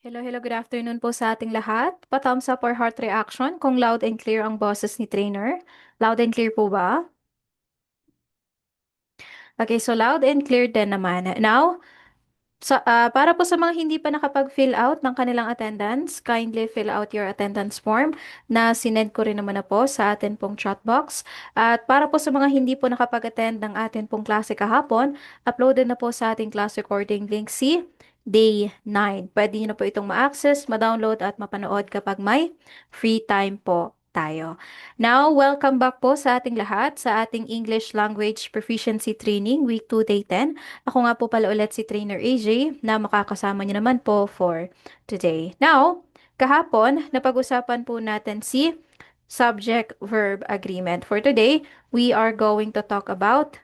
Hello, hello, good afternoon po sa ating lahat. Pa-thumbs up or heart reaction kung loud and clear ang boses ni trainer. Loud and clear po ba? Okay, so loud and clear din naman. Now, para po sa mga hindi pa nakapag-fill out ng kanilang attendance, kindly fill out your attendance form na sinend ko rin naman na po sa atin pong chat box. At para po sa mga hindi po nakapag-attend ng atin pong klase kahapon, uploaded na po sa ating class recording link si Day 9. Pwede nyo na po itong ma-access, ma-download at mapanood kapag may free time po tayo. Now, welcome back po sa ating lahat sa ating English Language Proficiency Training Week 2 Day 10. Ako nga po pala ulit si Trainer AJ na makakasama niyo naman po for today. Now, kahapon, napag-usapan po natin si subject-verb agreement. For today, we are going to talk about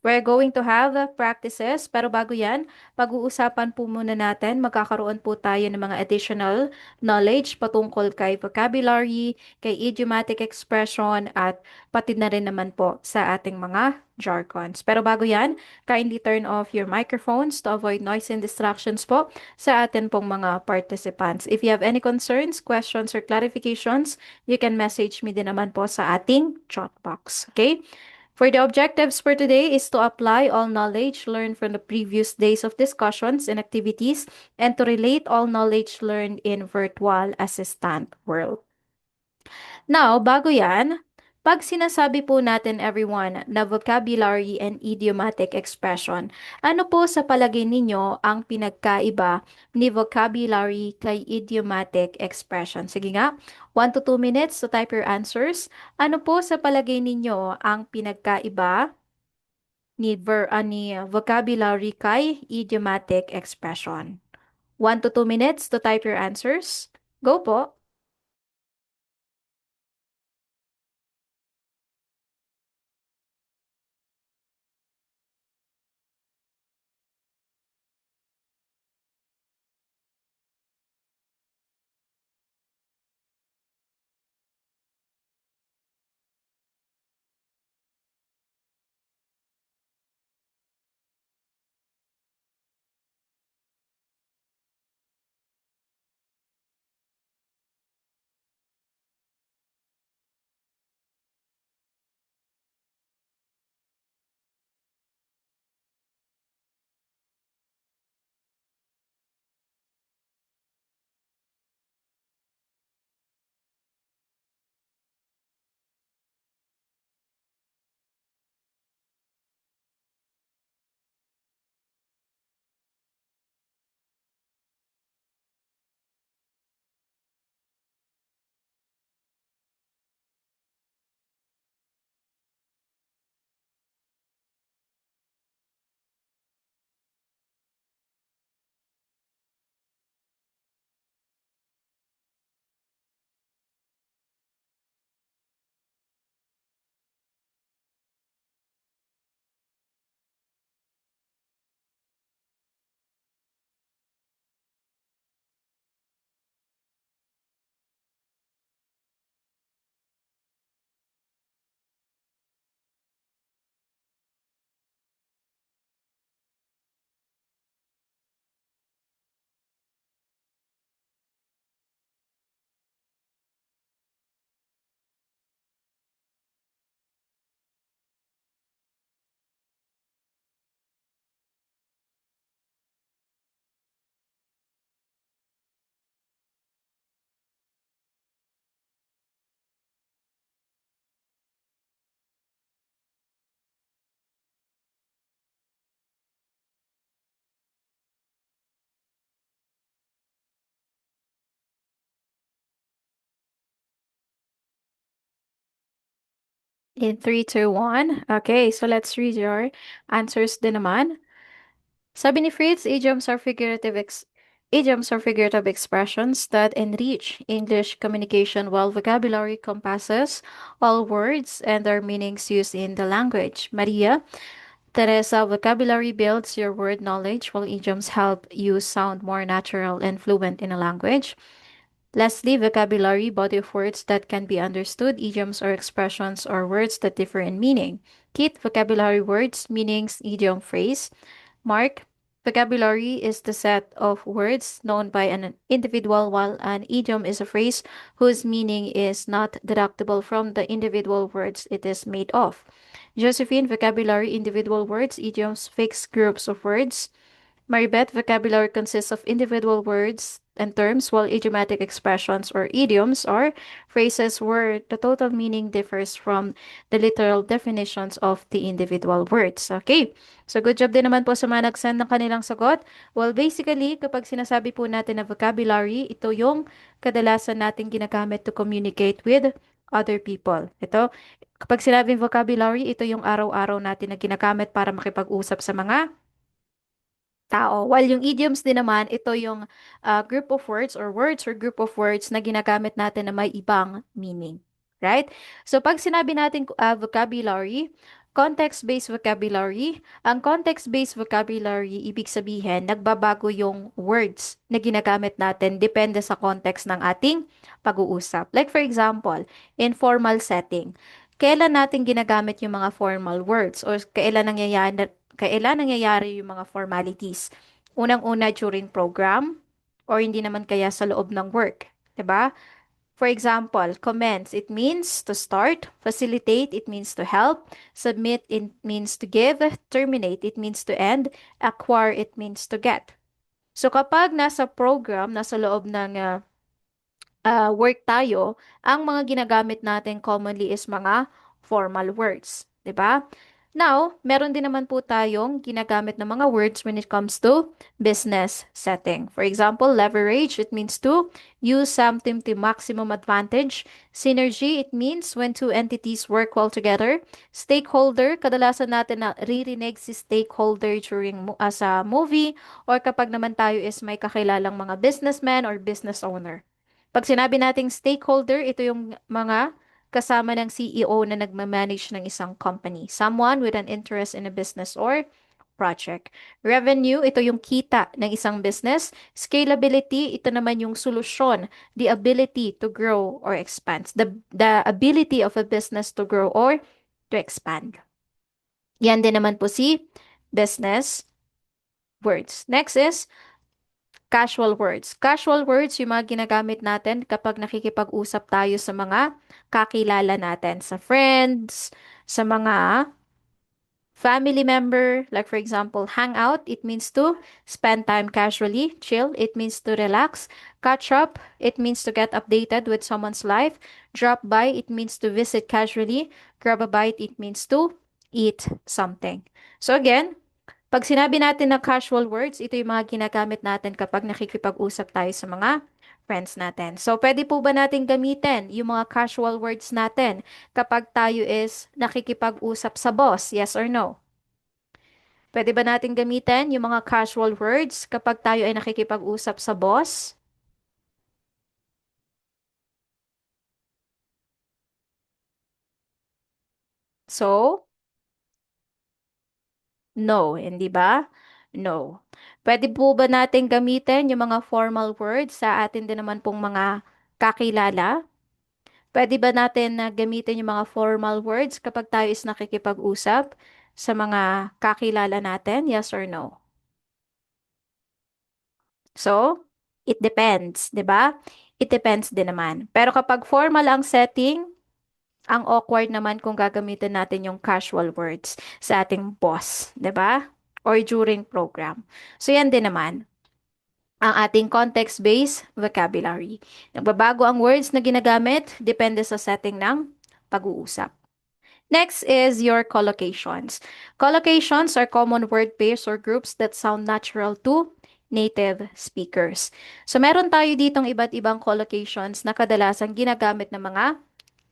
we're going to have practices, pero bago yan, pag-uusapan po muna natin, magkakaroon po tayo ng mga additional knowledge patungkol kay vocabulary, kay idiomatic expression, at pati na rin naman po sa ating mga jargons. Pero bago yan, kindly turn off your microphones to avoid noise and distractions po sa atin pong mga participants. If you have any concerns, questions, or clarifications, you can message me din naman po sa ating chat box. Okay? For the objectives for today is to apply all knowledge learned from the previous days of discussions and activities and to relate all knowledge learned in virtual assistant world. Now, bago yan, pag sinasabi po natin everyone na vocabulary and idiomatic expression, ano po sa palagay ninyo ang pinagkaiba ni vocabulary kay idiomatic expression? Sige nga, 1 to 2 minutes to type your answers. Ano po sa palagay ninyo ang pinagkaiba ni vocabulary kay idiomatic expression? 1 to 2 minutes to type your answers. Go po. In 3, 2, 1. Okay, so let's read your answers din naman. Sabi ni Fritz, idioms are figurative expressions that enrich English communication while vocabulary compasses all words and their meanings used in the language. Maria, Teresa, vocabulary builds your word knowledge while idioms help you sound more natural and fluent in a language. Lastly, vocabulary, body of words that can be understood, idioms or expressions or words that differ in meaning. Kit, vocabulary words, meanings, idiom, phrase. Mark, Vocabulary is the set of words known by an individual, while an idiom is a phrase whose meaning is not deductible from the individual words it is made of. Josephine, vocabulary, individual words, idioms, fixed groups of words. Maribeth, vocabulary consists of individual words and terms, while idiomatic expressions or idioms are phrases where the total meaning differs from the literal definitions of the individual words. Okay. So, good job din naman po sa mga nag-send ng kanilang sagot. Well, basically, kapag sinasabi po natin na vocabulary, ito yung kadalasan natin ginagamit to communicate with other people. Ito, kapag sinabing vocabulary, ito yung araw-araw natin na ginagamit para makipag-usap sa mga tao. While yung idioms din naman, ito yung group of words or group of words na ginagamit natin na may ibang meaning. Right? So, pag sinabi natin vocabulary, context-based vocabulary, ang context-based vocabulary, ibig sabihin, nagbabago yung words na ginagamit natin depende sa context ng ating pag-uusap. Like for example, in formal setting, kailan natin ginagamit yung mga formal words or kailan nangyayari yung mga formalities. Unang-una during program or hindi naman kaya sa loob ng work. 'Di ba? For example, commence, it means to start. Facilitate, it means to help. Submit, it means to give. Terminate, it means to end. Acquire, it means to get. So kapag nasa program, nasa loob ng work tayo, ang mga ginagamit natin commonly is mga formal words, 'di ba? Now, meron din naman po tayong ginagamit na mga words when it comes to business setting. For example, leverage, it means to use something to maximum advantage. Synergy, it means when two entities work well together. Stakeholder, kadalasan natin na ririnig si stakeholder during sa movie or kapag naman tayo is may kakilalang mga businessman or business owner. Pag sinabi nating stakeholder, ito yung mga kasama ng CEO na nagmamanage ng isang company. Someone with an interest in a business or project. Revenue, ito yung kita ng isang business. Scalability, ito naman yung solusyon, the ability to grow or expand. The ability of a business to grow or to expand. Yan din naman po si business words. Next is casual words. Casual words, yung mga ginagamit natin kapag nakikipag-usap tayo sa mga kakilala natin, sa friends, sa mga family member, like for example, hang out, it means to spend time casually. Chill, it means to relax. Catch up, it means to get updated with someone's life. Drop by, it means to visit casually. Grab a bite, it means to eat something. So again, pag sinabi natin na casual words, ito yung mga ginagamit natin kapag nakikipag-usap tayo sa mga friends natin. So, pwede po ba natin gamitin yung mga casual words natin kapag tayo is nakikipag-usap sa boss? Yes or no? Pwede ba natin gamitin yung mga casual words kapag tayo ay nakikipag-usap sa boss? So, no, hindi ba? No. Pwede po ba natin gamitin yung mga formal words sa atin din naman pong mga kakilala? Pwede ba natin na gamitin yung mga formal words kapag tayo is nakikipag-usap sa mga kakilala natin? Yes or no? So, it depends, 'di ba? It depends din naman. Pero kapag formal ang setting, ang awkward naman kung gagamitin natin yung casual words sa ating boss, 'di ba? Or during program. So, yan din naman ang ating context-based vocabulary. Nagbabago ang words na ginagamit depende sa setting ng pag-uusap. Next is your collocations. Collocations are common word pairs or groups that sound natural to native speakers. So meron tayo ditong iba't ibang collocations na kadalasan ginagamit ng mga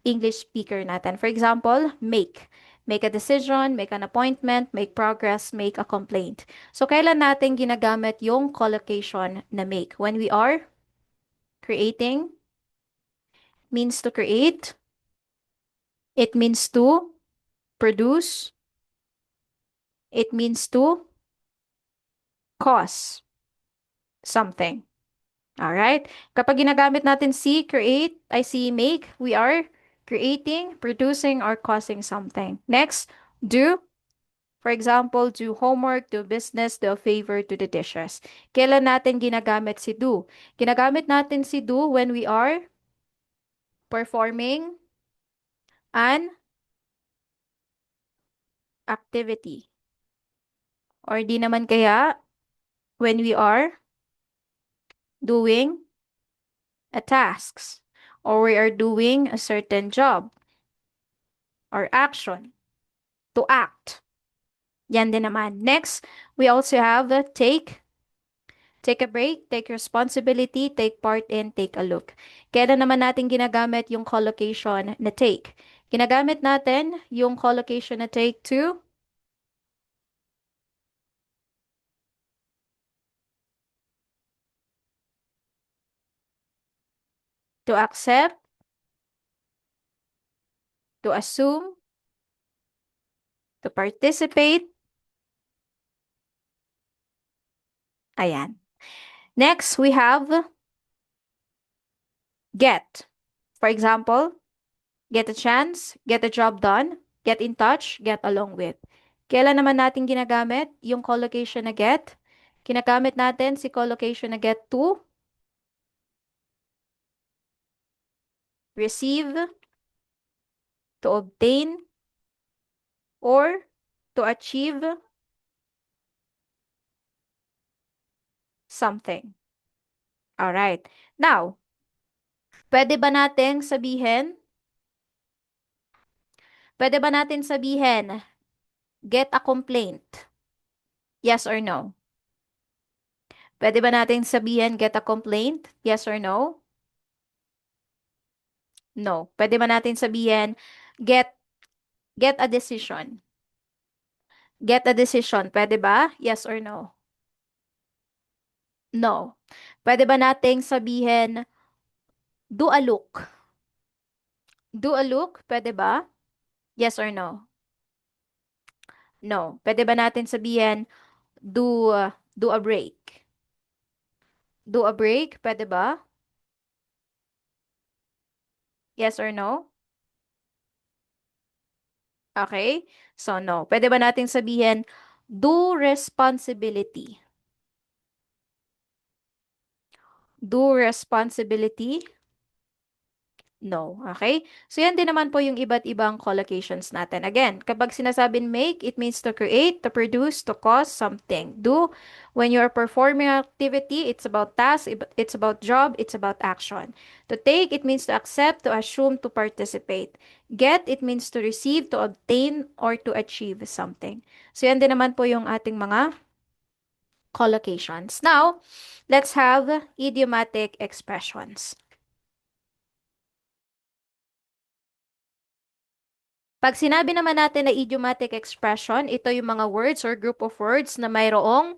English speaker natin. For example, make. Make a decision, make an appointment, make progress, make a complaint. So kailan natin ginagamit yung collocation na make? When we are creating, means to create, it means to produce, it means to cause something. All right? Kapag ginagamit natin si create, I see make, we are creating, producing, or causing something. Next, do. For example, do homework, do business, do a favor, do the dishes. Kailan natin ginagamit si do? Ginagamit natin si do when we are performing an activity. Or di naman kaya when we are doing a tasks. Or we are doing a certain job or action. To act. Yan din naman. Next, we also have the take. Take a break, take responsibility, take part in, take a look. Kailan naman natin ginagamit yung collocation na take? Ginagamit natin yung collocation na take to accept, to assume, to participate. Ayan. Next, we have get. For example, get a chance, get a job done, get in touch, get along with. Kailan naman natin ginagamit yung collocation na get? Ginagamit natin si collocation na get to receive, to obtain, or to achieve something. Alright. Now, pwede ba nating sabihin, pwede ba natin sabihin, get a complaint? Yes or no? Pwede ba natin sabihin, get a complaint? Yes or no? No. Pwede ba natin sabihin, get get a decision? Get a decision. Pwede ba? Yes or no? No. Pwede ba nating sabihin, do a look? Do a look? Pwede ba? Yes or no? No. Pwede ba natin sabihin, do a break? Do a break? Pwede ba? Yes or no? Okay? So, no. Pwede ba natin sabihin, do responsibility? Do responsibility? No. Okay? So, yan din naman po yung iba't ibang collocations natin. Again, kapag sinasabing make, it means to create, to produce, to cause something. Do, when you're performing an activity, it's about task, it's about job, it's about action. To take, it means to accept, to assume, to participate. Get, it means to receive, to obtain, or to achieve something. So, yan din naman po yung ating mga collocations. Now, let's have idiomatic expressions. Pag sinabi naman natin na idiomatic expression, ito yung mga words or group of words na mayroong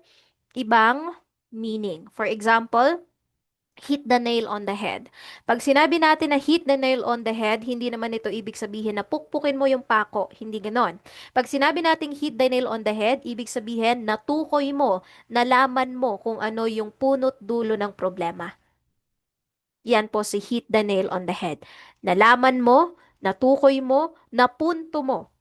ibang meaning. For example, hit the nail on the head. Pag sinabi natin na hit the nail on the head, hindi naman ito ibig sabihin na pukpukin mo yung pako. Hindi ganon. Pag sinabi nating hit the nail on the head, ibig sabihin natukoy mo, nalaman mo kung ano yung punot dulo ng problema. Yan po si hit the nail on the head. Nalaman mo, natukoy mo, napunto mo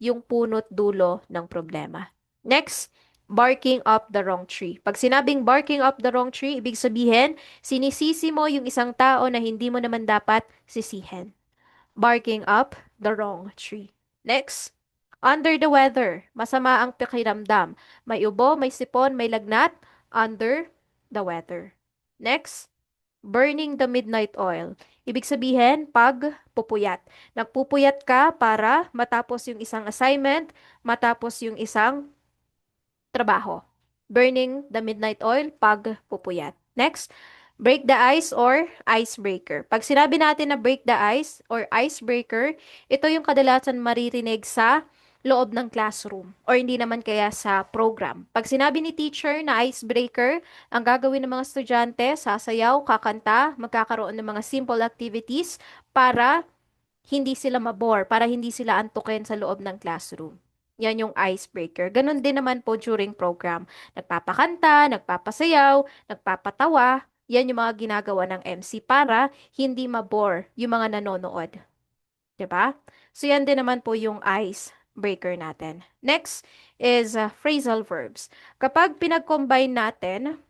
yung punot dulo ng problema. Next, barking up the wrong tree. Pag sinabing barking up the wrong tree, ibig sabihin, sinisisi mo yung isang tao na hindi mo naman dapat sisihin. Barking up the wrong tree. Next, under the weather. Masama ang pakiramdam. May ubo, may sipon, may lagnat. Under the weather. Next, burning the midnight oil. Ibig sabihin, pag pupuyat. Nagpupuyat ka para matapos yung isang assignment, matapos yung isang trabaho. Burning the midnight oil, pag pupuyat. Next, break the ice or icebreaker. Pag sinabi natin na break the ice or icebreaker, ito yung kadalasan maririnig sa loob ng classroom or hindi naman kaya sa program. Pag sinabi ni teacher na icebreaker, ang gagawin ng mga estudyante, sasayaw, kakanta, magkakaroon ng mga simple activities para hindi sila mabore, para hindi sila antukin sa loob ng classroom. Yan yung icebreaker. Ganon din naman po during program. Nagpapakanta, nagpapasayaw, nagpapatawa. Yan yung mga ginagawa ng MC para hindi mabore yung mga nanonood. 'Di ba? So yan din naman po yung ice breaker natin. Next is phrasal verbs. Kapag pinag-combine natin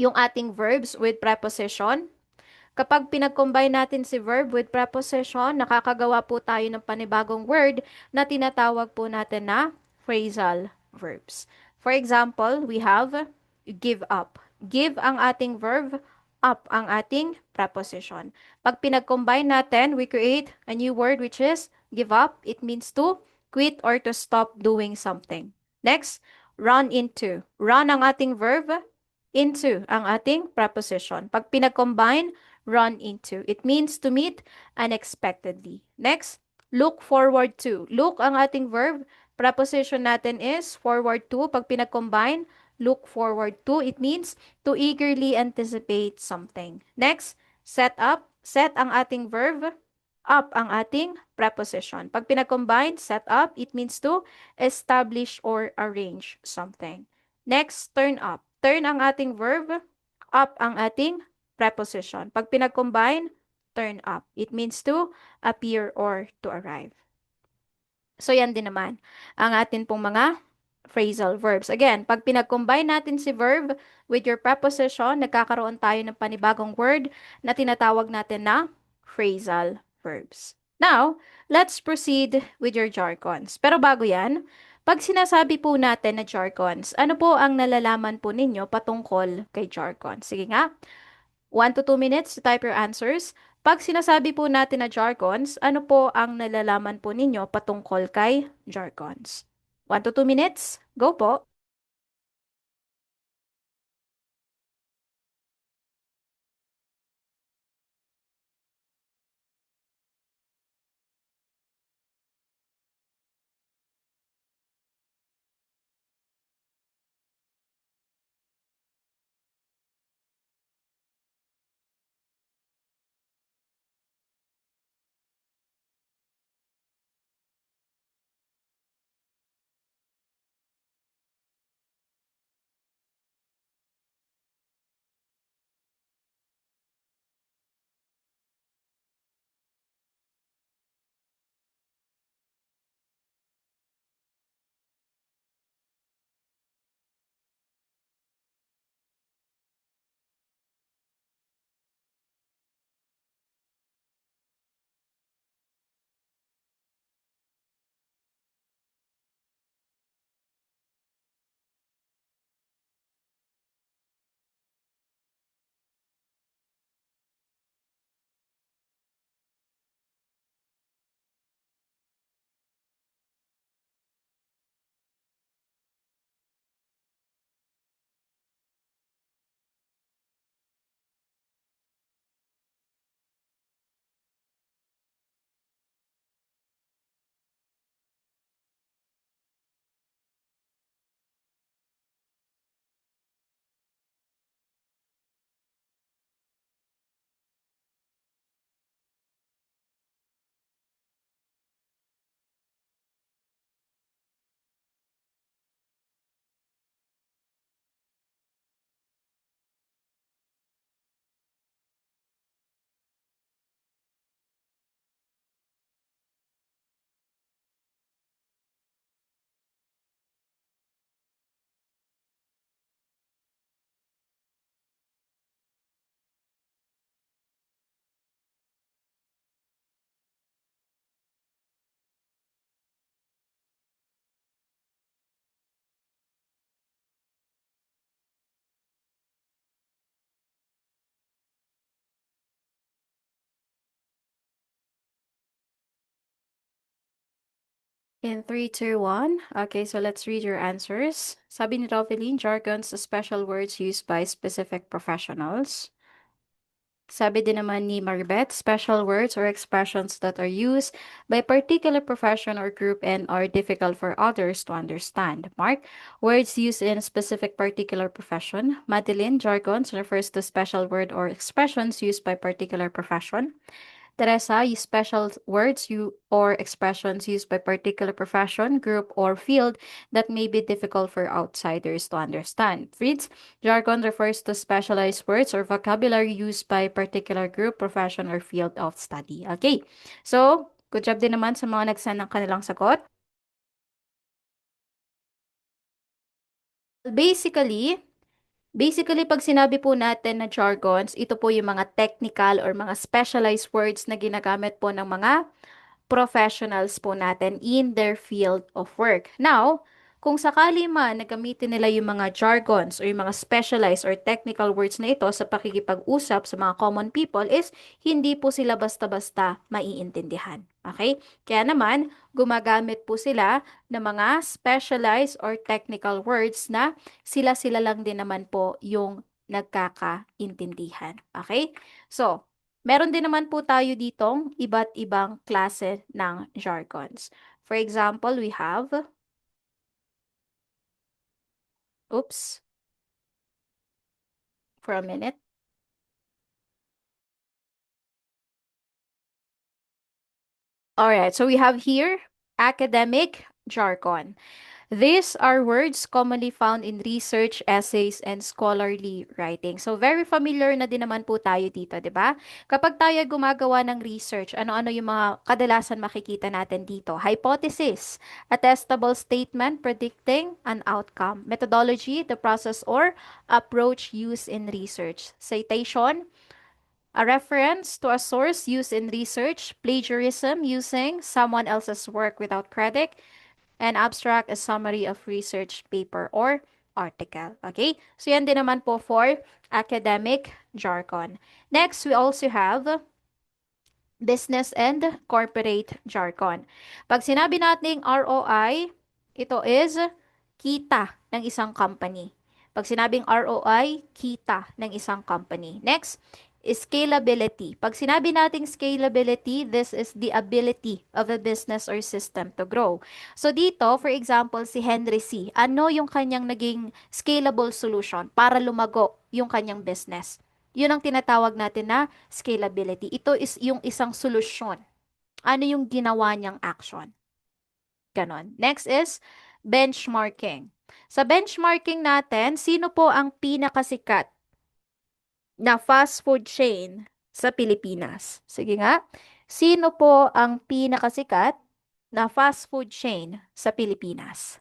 yung ating verbs with preposition, kapag pinag-combine natin si verb with preposition, nakakagawa po tayo ng panibagong word na tinatawag po natin na phrasal verbs. For example, we have give up. Give ang ating verb, up ang ating preposition. Pag pinag-combine natin, we create a new word which is give up. It means to quit or to stop doing something. Next, run into. Run ang ating verb, into ang ating preposition. Pag pinag-combine, run into. It means to meet unexpectedly. Next, look forward to. Look ang ating verb. Preposition natin is forward to. Pag pinag-combine, look forward to. It means to eagerly anticipate something. Next, set up. Set ang ating verb. Up ang ating preposition. Pag pinag-combine, set up, it means to establish or arrange something. Next, turn up. Turn ang ating verb. Up ang ating preposition. Pag pinag-combine, turn up. It means to appear or to arrive. So, yan din naman ang atin pong mga phrasal verbs. Again, pag pinag-combine natin si verb with your preposition, nagkakaroon tayo ng panibagong word na tinatawag natin na phrasal verbs. Now, let's proceed with your jargons. Pero bago yan, pag sinasabi po natin na jargons, ano po ang nalalaman po ninyo patungkol kay jargons? Sige nga, 1 to 2 minutes to type your answers. Pag sinasabi po natin na jargons, ano po ang nalalaman po ninyo patungkol kay jargons? 1 to 2 minutes. Go po. In 3, 2, 1. Okay, so let's read your answers. Sabi ni Roveline, jargons, special words used by specific professionals. Sabi din naman ni Maribeth, special words or expressions that are used by particular profession or group and are difficult for others to understand. Mark, words used in a specific particular profession. Madeline, jargons refers to special word or expressions used by particular profession. Teresa, use special words or expressions used by particular profession, group, or field that may be difficult for outsiders to understand. Fritz, jargon refers to specialized words or vocabulary used by particular group, profession, or field of study. Okay, so good job din naman sa mga nagsan ng kanilang sagot. Basically, Basically, pag sinabi po natin na jargons, ito po yung mga technical or mga specialized words na ginagamit po ng mga professionals po natin in their field of work. Now, kung sakali man na gamitin nila yung mga jargons or yung mga specialized or technical words na ito sa pakikipag-usap sa mga common people is hindi po sila basta-basta maiintindihan. Okay? Kaya naman, gumagamit po sila ng mga specialized or technical words na sila-sila lang din naman po yung nagkakaintindihan. Okay? So, meron din naman po tayo ditong iba't ibang klase ng jargons. For example, we have, oops, for a minute. All right, so we have here academic jargon. These are words commonly found in research, essays, and scholarly writing. So, very familiar na din naman po tayo dito, di ba? Kapag tayo gumagawa ng research, ano-ano yung mga kadalasan makikita natin dito? Hypothesis, a testable statement predicting an outcome. Methodology, the process or approach used in research. Citation, a reference to a source used in research. Plagiarism, using someone else's work without credit. And abstract, a summary of research paper or article. Okay? So, yan din naman po for academic jargon. Next, we also have business and corporate jargon. Pag sinabi nating ROI, ito is kita ng isang company. Pag sinabing ROI, kita ng isang company. Next, scalability. Pag sinabi nating scalability, this is the ability of a business or system to grow. So dito, for example, si Henry C., ano yung kanyang naging scalable solution para lumago yung kanyang business? Yun ang tinatawag natin na scalability. Ito is yung isang solusyon. Ano yung ginawa niyang action? Ganon. Next is benchmarking. Sa benchmarking natin, sino po ang pinakasikat na fast food chain sa Pilipinas? Sige nga. Sino po ang pinakasikat na fast food chain sa Pilipinas?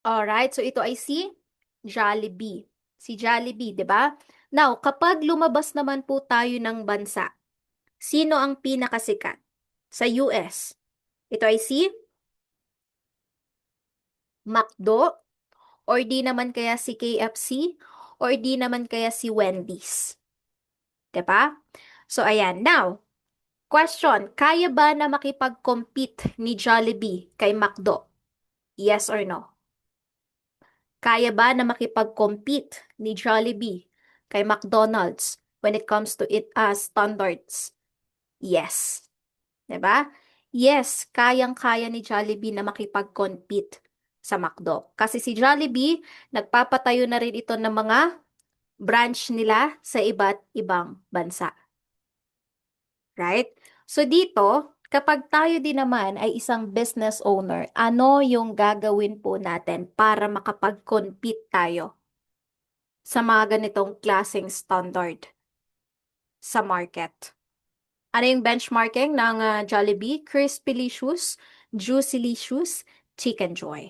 Alright, so ito ay si Jollibee. Si Jollibee, 'di ba? Now, kapag lumabas naman po tayo ng bansa, sino ang pinakasikat sa US? Ito ay si McDo or di naman kaya si KFC or di naman kaya si Wendy's. 'Di ba? So ayan, now, question, kaya ba na makipag-compete ni Jollibee kay McDo? Yes or no? Kaya ba na makipag-compete ni Jollibee kay McDonald's when it comes to it standards? Yes. 'Di ba? Yes, kayang-kaya ni Jollibee na makipag-compete sa McDo. Kasi si Jollibee, nagpapatayo na rin ito ng mga branch nila sa iba't ibang bansa. Right? So dito, kapag tayo din naman ay isang business owner, ano yung gagawin po natin para makapag-compete tayo sa mga ganitong klaseng standard sa market? Ano yung benchmarking ng Jollibee? Crispylicious, Juicylicious, Chicken Joy.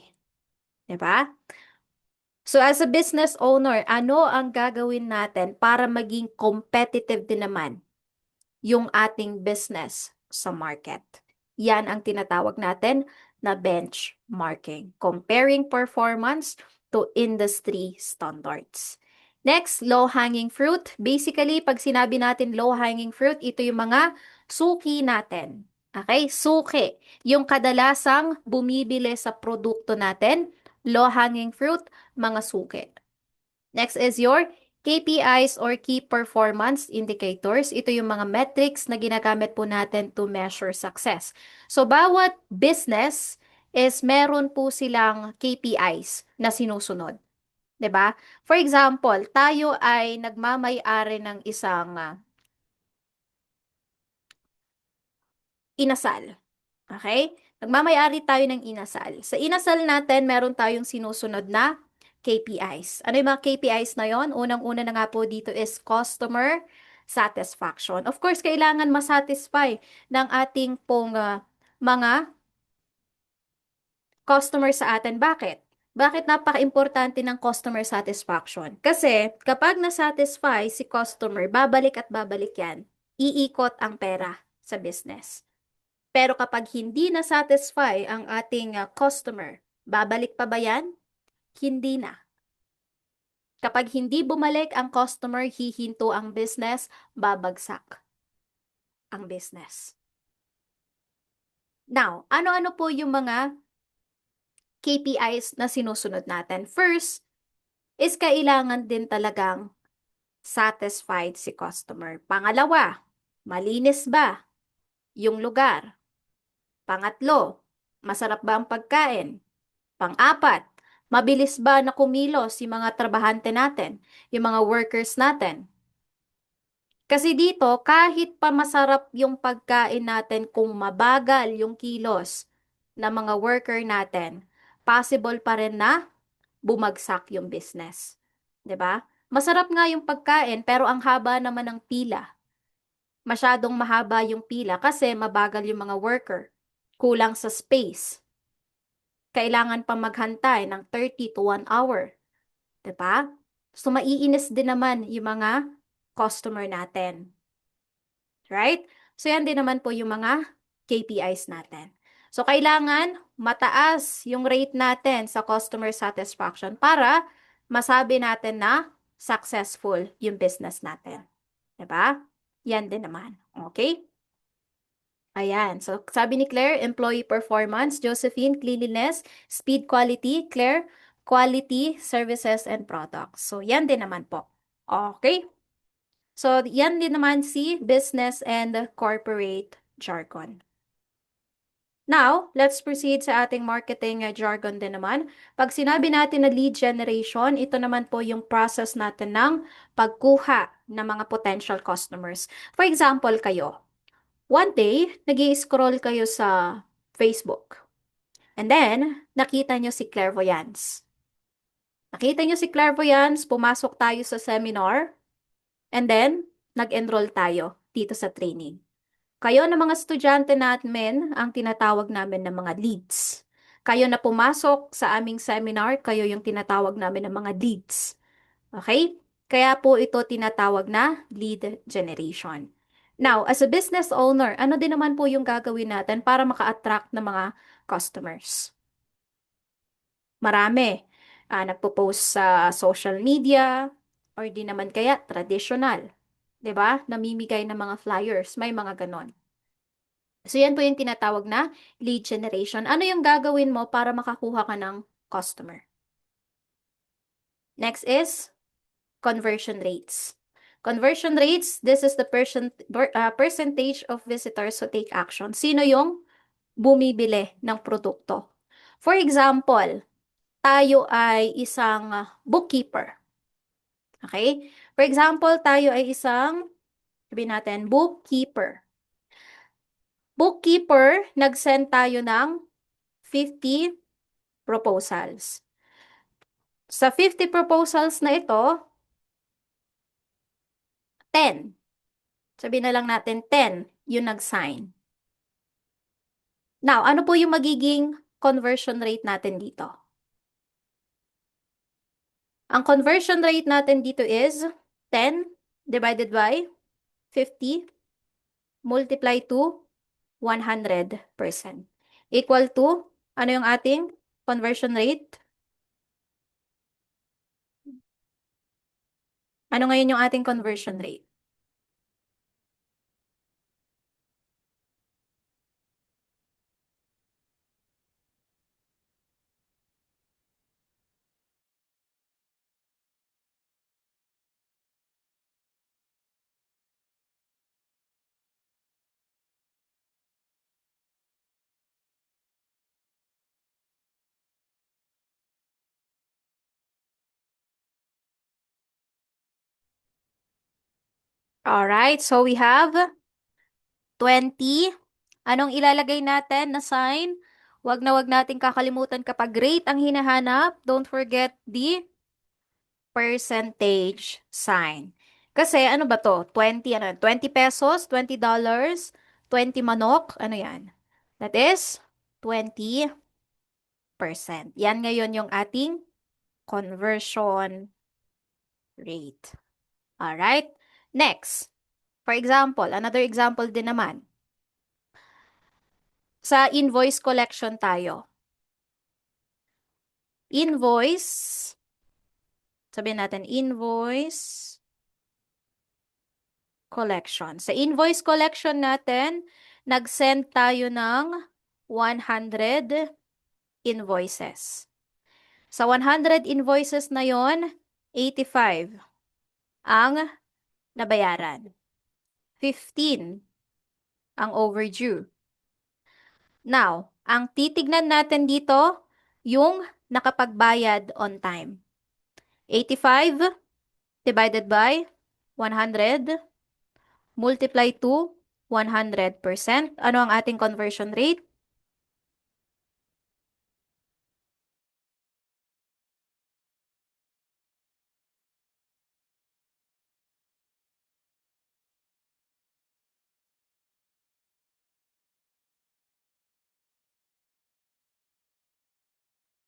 Diba? So as a business owner, ano ang gagawin natin para maging competitive din naman yung ating business sa market? Yan ang tinatawag natin na benchmarking. Comparing performance to industry standards. Next, low-hanging fruit. Basically, pag sinabi natin low-hanging fruit, ito yung mga suki natin. Okay? Suki. Yung kadalasang bumibili sa produkto natin, low-hanging fruit, mga suki. Next is your KPIs or Key Performance Indicators. Ito yung mga metrics na ginagamit po natin to measure success. So, bawat business is meron po silang KPIs na sinusunod. 'Di ba? For example, tayo ay nagmamay-ari ng isang inasal. Okay? Nagmamay-ari tayo ng inasal. Sa inasal natin, meron tayong sinusunod na KPIs. Ano yung mga KPIs na yon? Unang-una na nga po dito is customer satisfaction. Of course, kailangan masatisfy ng ating pong mga customer sa atin. Bakit? Bakit napaka-importante ng customer satisfaction? Kasi kapag na-satisfy si customer, babalik at babalik yan. Iikot ang pera sa business. Pero kapag hindi na-satisfy ang ating customer, babalik pa ba yan? Hindi na. Kapag hindi bumalik ang customer, hihinto ang business, babagsak ang business. Now, ano-ano po yung mga KPIs na sinusunod natin? First, is kailangan din talagang satisfied si customer. Pangalawa, malinis ba yung lugar? Pangatlo, masarap ba ang pagkain? Pang-apat, mabilis ba na kumilos yung mga trabahante natin, yung mga workers natin? Kasi dito, kahit pa masarap yung pagkain natin kung mabagal yung kilos ng mga worker natin, possible pa rin na bumagsak yung business. 'Di ba? Masarap nga yung pagkain pero ang haba naman ng pila. Masyadong mahaba yung pila kasi mabagal yung mga worker. Kulang sa space. Kailangan pa maghantay ng 30 to 1 hour. 'Di ba? So maiinis din naman yung mga customer natin. Right? So yan din naman po yung mga KPIs natin. So kailangan mataas yung rate natin sa customer satisfaction para masabi natin na successful yung business natin. 'Di ba? Yan din naman. Okay? Ayan. So sabi ni Claire, employee performance, Josephine, cleanliness, speed, quality, Claire, quality, services, and products. So yan din naman po. Okay? So, yan din naman si business and corporate jargon. Now, let's proceed sa ating marketing jargon din naman. Pag sinabi natin na lead generation, ito naman po yung process natin ng pagkuha ng mga potential customers. For example, kayo, one day, nag-i-scroll kayo sa Facebook. And then, nakita nyo si Clairvoyance. Nakita nyo si Clairvoyance, pumasok tayo sa seminar, and then, nag-enroll tayo dito sa training. Kayo na mga estudyante namin ang tinatawag namin ng mga leads. Kayo na pumasok sa aming seminar, kayo yung tinatawag namin ng mga leads. Okay? Kaya po ito tinatawag na lead generation. Now, as a business owner, ano din naman po yung gagawin natin para maka-attract ng mga customers? Marami. Nagpo-post sa social media or di naman kaya traditional. 'Di ba? Namimigay ng mga flyers, may mga ganon. So yan po yung tinatawag na lead generation. Ano yung gagawin mo para makakuha ka ng customer? Next is conversion rates. Conversion rates, this is the percentage of visitors who take action. Sino yung bumibili ng produkto? For example, tayo ay isang bookkeeper. Okay? For example, tayo ay isang, sabihin natin, bookkeeper. Bookkeeper, nag-send tayo ng 50 proposals. Sa 50 proposals na ito, 10. Sabihin na lang natin 10 yung nag-sign. Now, ano po yung magiging conversion rate natin dito? Ang conversion rate natin dito is 10 divided by 50 multiply to 100%. Equal to, ano yung ating conversion rate? Ano ngayon yung ating conversion rate? Alright, so we have 20. Anong ilalagay natin na sign? Wag na wag nating kakalimutan kapag rate ang hinahanap. Don't forget the percentage sign. Kasi ano ba to? 20, ano, 20 pesos, $20, 20 manok, ano yan? That is 20%. Yan ngayon yung ating conversion rate. Alright? Next, for example, another example din naman. Sa invoice collection tayo. Invoice, sabihin natin invoice collection. Sa invoice collection natin, nag-send tayo ng 100 invoices. Sa 100 invoices na yon, 85 ang nabayaran. 15 ang overdue. Now, ang titignan natin dito, yung nakapagbayad on time. 85 divided by 100 multiply to 100%. Ano ang ating conversion rate?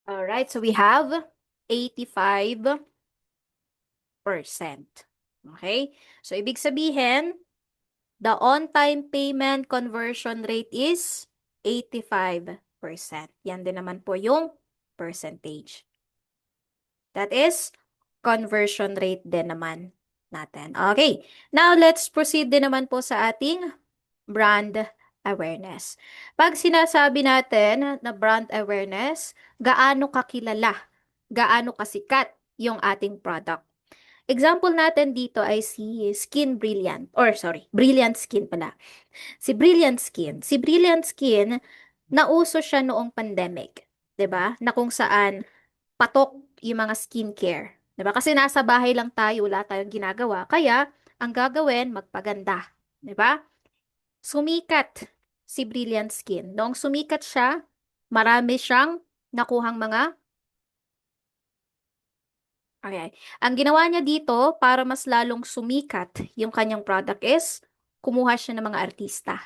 Alright, so we have 85%. Okay? So, ibig sabihin, the on-time payment conversion rate is 85%. Yan din naman po yung percentage. That is conversion rate din naman natin. Okay, now let's proceed din naman po sa ating brand awareness. Pag sinasabi natin na brand awareness, gaano kakilala, gaano kasikat yung ating product. Example natin dito ay si Skin Brilliant, or sorry, Brilliant Skin pala. Si Brilliant Skin. Si Brilliant Skin, nauso siya noong pandemic. 'Di ba? Na kung saan patok yung mga skincare. 'Di ba? Kasi nasa bahay lang tayo, wala tayong ginagawa. Kaya, ang gagawin, magpaganda. 'Di ba? Sumikat si Brilliant Skin. Noong sumikat siya, marami siyang nakuhang mga. Okay. Ang ginawa niya dito, para mas lalong sumikat yung kanyang product is, kumuha siya ng mga artista.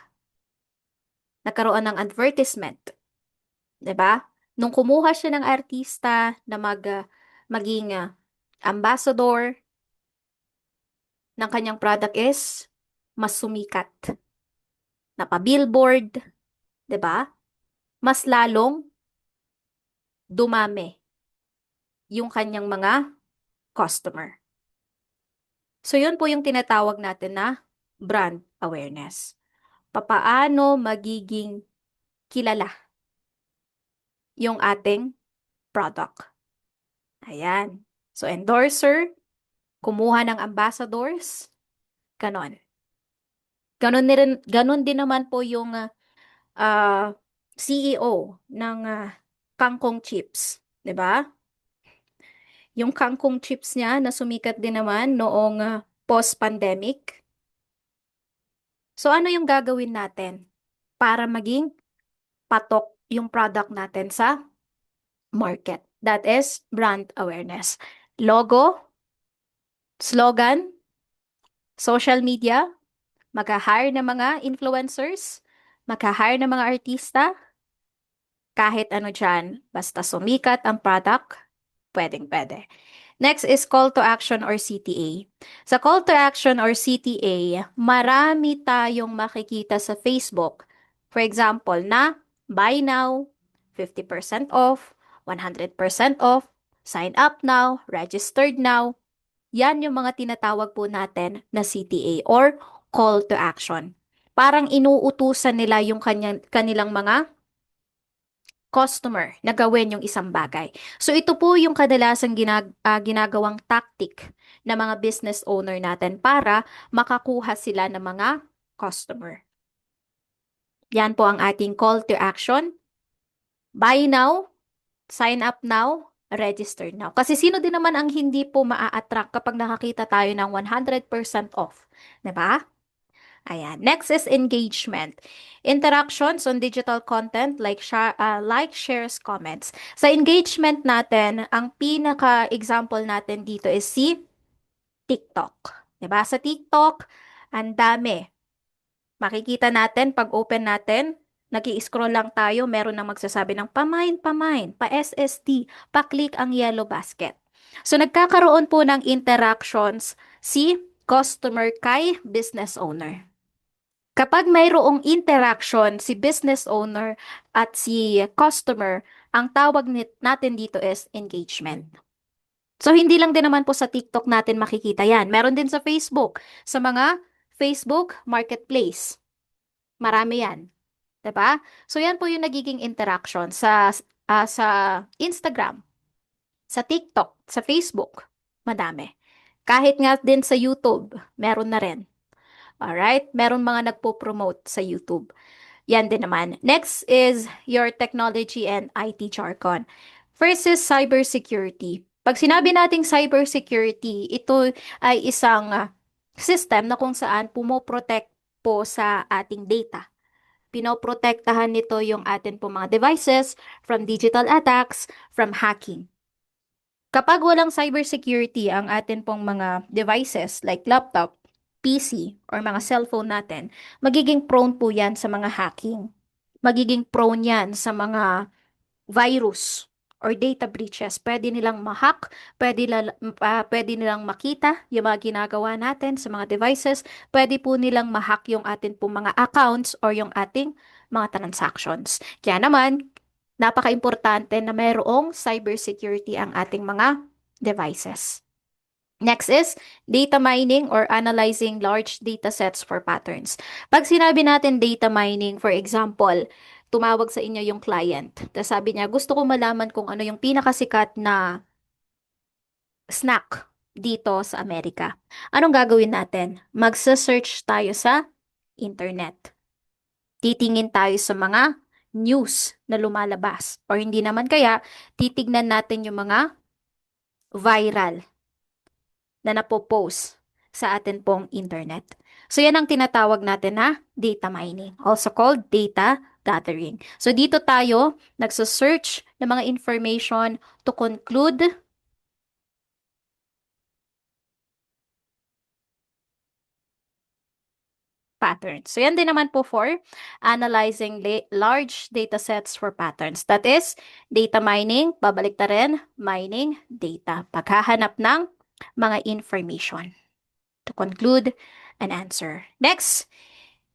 Nagkaroon ng advertisement. 'Di ba? Nung kumuha siya ng artista na maging ambassador ng kanyang product is, mas sumikat. Napa-billboard, 'di ba? Mas lalong dumami yung kanyang mga customer. So, yun po yung tinatawag natin na brand awareness. Papaano magiging kilala yung ating product. Ayan. So, endorser, kumuha ng ambassadors, ganon. Ganon din naman po yung CEO ng Kangkong Chips. 'Di ba? Yung Kangkong Chips niya na sumikat din naman noong post-pandemic. So, ano yung gagawin natin para maging patok yung product natin sa market? That is brand awareness. Logo, slogan, social media, mag-hire ng mga influencers, mag-hire ng mga artista, kahit ano dyan, basta sumikat ang product, pwedeng-pwede. Next is call to action or CTA. Sa call to action or CTA, marami tayong makikita sa Facebook. For example, na buy now, 50% off, 100% off, sign up now, registered now. Yan yung mga tinatawag po natin na CTA or call to action. Parang inuutusan nila yung kanilang mga customer na gawin yung isang bagay. So ito po yung kadalasang ginagawang tactic ng mga business owner natin para makakuha sila ng mga customer. Yan po ang ating call to action. Buy now, sign up now, register now. Kasi sino din naman ang hindi po maa-attract kapag nakakita tayo ng 100% off, 'di ba? Ayan. Next is engagement. Interactions on digital content like shares, comments. Sa engagement natin, ang pinaka-example natin dito is si TikTok. 'Di ba? Sa TikTok, ang dami. Makikita natin pag open natin, nag-i-scroll lang tayo, meron na magsasabi ng pamain, pamain, pa-SSD, pa-click ang yellow basket. So nagkakaroon po ng interactions si customer kay business owner. Kapag mayroong interaction si business owner at si customer, ang tawag natin dito is engagement. So, hindi lang din naman po sa TikTok natin makikita yan. Meron din sa Facebook, sa mga Facebook Marketplace. Marami yan. 'Di ba? So, yan po yung nagiging interaction sa Instagram, sa TikTok, sa Facebook. Madami. Kahit nga din sa YouTube, meron na rin. Alright? Meron mga nagpo-promote sa YouTube. Yan din naman. Next is your technology and IT jargon. First is cybersecurity. Pag sinabi nating cybersecurity, ito ay isang system na kung saan pumoprotect po sa ating data. Pinoprotektahan nito yung atin po mga devices from digital attacks, from hacking. Kapag walang cybersecurity ang atin pong mga devices like laptop, PC, or mga cellphone natin, magiging prone po yan sa mga hacking. Magiging prone yan sa mga virus or data breaches. Pwede nilang ma-hack, pwede nilang makita yung mga ginagawa natin sa mga devices, pwede po nilang ma-hack yung atin po mga accounts or yung ating mga transactions. Kaya naman, napaka-importante na mayroong cybersecurity ang ating mga devices. Next is data mining or analyzing large data sets for patterns. Pag sinabi natin data mining, for example, tumawag sa inyo yung client. Tapos sabi niya, gusto ko malaman kung ano yung pinakasikat na snack dito sa Amerika. Anong gagawin natin? Magsa-search tayo sa internet. Titingin tayo sa mga news na lumalabas. Or hindi naman kaya, titignan natin yung mga viral na napopost sa atin pong internet. So, yan ang tinatawag natin na data mining, also called data gathering. So, dito tayo nagsa-search ng mga information to conclude patterns. So, yan din naman po for analyzing large data sets for patterns. That is, data mining, babalik na rin, mining data. Paghahanap ng mga information to conclude an answer. Next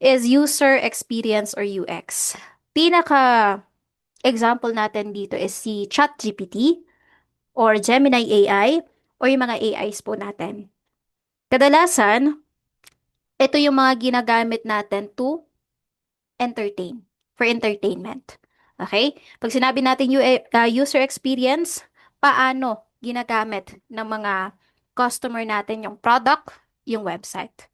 is user experience or UX. Pinaka example natin dito is si ChatGPT or Gemini AI or yung mga AIs po natin. Kadalasan, ito yung mga ginagamit natin to entertain, for entertainment. Okay? Pag sinabi natin user experience, paano ginagamit ng mga customer natin yung product, yung website.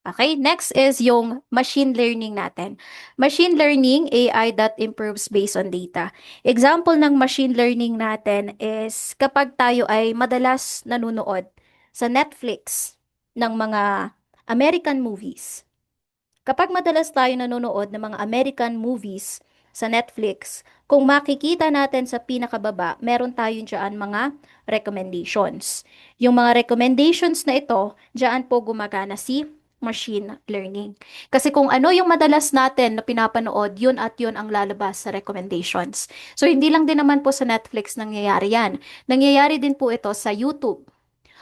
Okay, next is yung machine learning natin. Machine learning, AI that improves based on data. Example ng machine learning natin is kapag tayo ay madalas nanonood sa Netflix ng mga American movies. Kapag madalas tayo nanonood ng mga American movies sa Netflix, kung makikita natin sa pinakababa, meron tayong dyan mga recommendations. Yung mga recommendations na ito, dyan po gumagana si machine learning. Kasi kung ano yung madalas natin na pinapanood, yun at yun ang lalabas sa recommendations. So, hindi lang din naman po sa Netflix nangyayari yan. Nangyayari din po ito sa YouTube.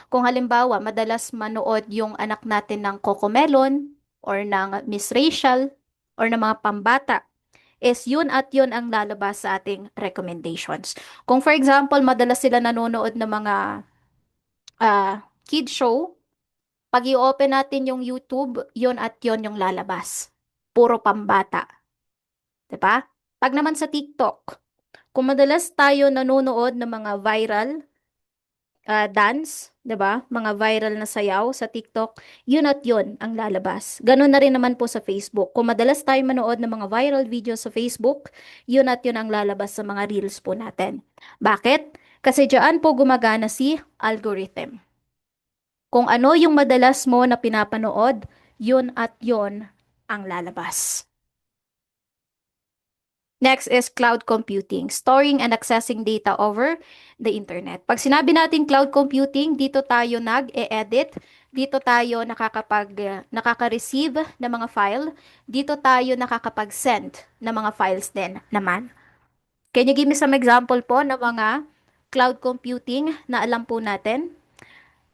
Kung halimbawa, madalas manood yung anak natin ng Cocomelon or ng Miss Rachel or ng mga pambata, is yun at yun ang lalabas sa ating recommendations. Kung for example, madalas sila nanonood ng mga kid show, pag i-open natin yung YouTube, yun at yun yung lalabas. Puro pambata. 'Di ba? Pag naman sa TikTok, kung madalas tayo nanonood ng mga viral dance, 'di ba? Mga viral na sayaw sa TikTok, yun at yun ang lalabas. Ganun na rin naman po sa Facebook. Kung madalas tayo manood ng mga viral videos sa Facebook, yun at yun ang lalabas sa mga reels po natin. Bakit? Kasi diyan po gumagana si algorithm. Kung ano yung madalas mo na pinapanood, yun at yun ang lalabas. Next is cloud computing, storing and accessing data over the internet. Pag sinabi natin cloud computing, dito tayo nag-e-edit, dito tayo nakaka-receive ng mga file, dito tayo nakakapag-send ng mga files din naman. Can you give me some example po ng mga cloud computing na alam po natin?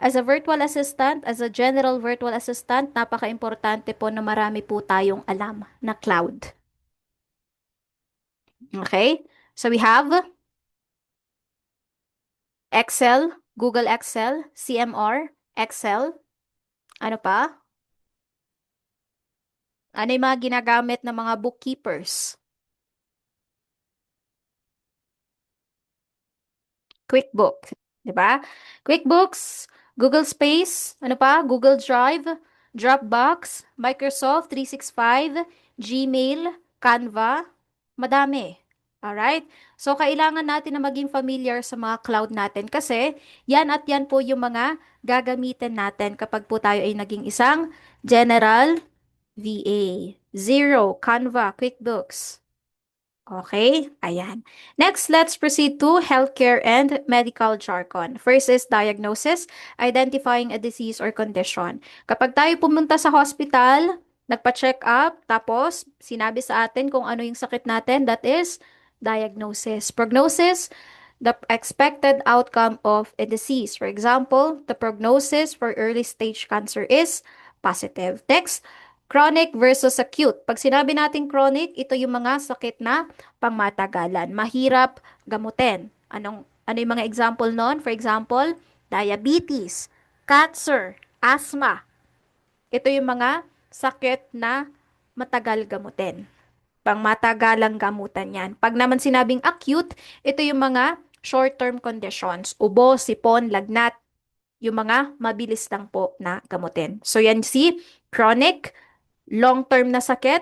As a virtual assistant, as a general virtual assistant, napaka-importante po na marami po tayong alam na cloud. Okay? So we have Excel, Google Excel, CMR, Excel. Ano pa? Ano yung mga ginagamit ng mga bookkeepers? QuickBook, 'di ba? QuickBooks, Google Space, ano pa? Google Drive, Dropbox, Microsoft 365, Gmail, Canva, madami. Alright? So, kailangan natin na maging familiar sa mga cloud natin kasi yan at yan po yung mga gagamitin natin kapag po tayo ay naging isang General VA. Zero, Canva, QuickBooks. Okay, ayan. Next, let's proceed to healthcare and medical jargon. First is diagnosis, identifying a disease or condition. Kapag tayo pumunta sa hospital, nagpa-check up, tapos sinabi sa atin kung ano yung sakit natin, that is diagnosis. Prognosis, the expected outcome of a disease. For example, the prognosis for early stage cancer is positive. Next, chronic versus acute. Pag sinabi natin chronic, ito yung mga sakit na pangmatagalan. Mahirap gamutin. Ano yung mga example nun? For example, diabetes, cancer, asthma. Ito yung mga sakit na matagal gamutin. Pangmatagalang gamutan yan. Pag naman sinabing acute, ito yung mga short-term conditions. Ubo, sipon, lagnat. Yung mga mabilis lang po na gamutin. So yan si chronic, long-term na sakit,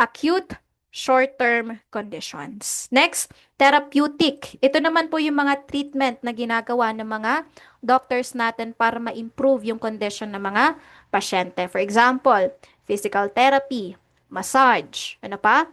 acute, short-term conditions. Next, therapeutic. Ito naman po yung mga treatment na ginagawa ng mga doctors natin para ma-improve yung condition ng mga pasyente. For example, physical therapy, massage, ano pa?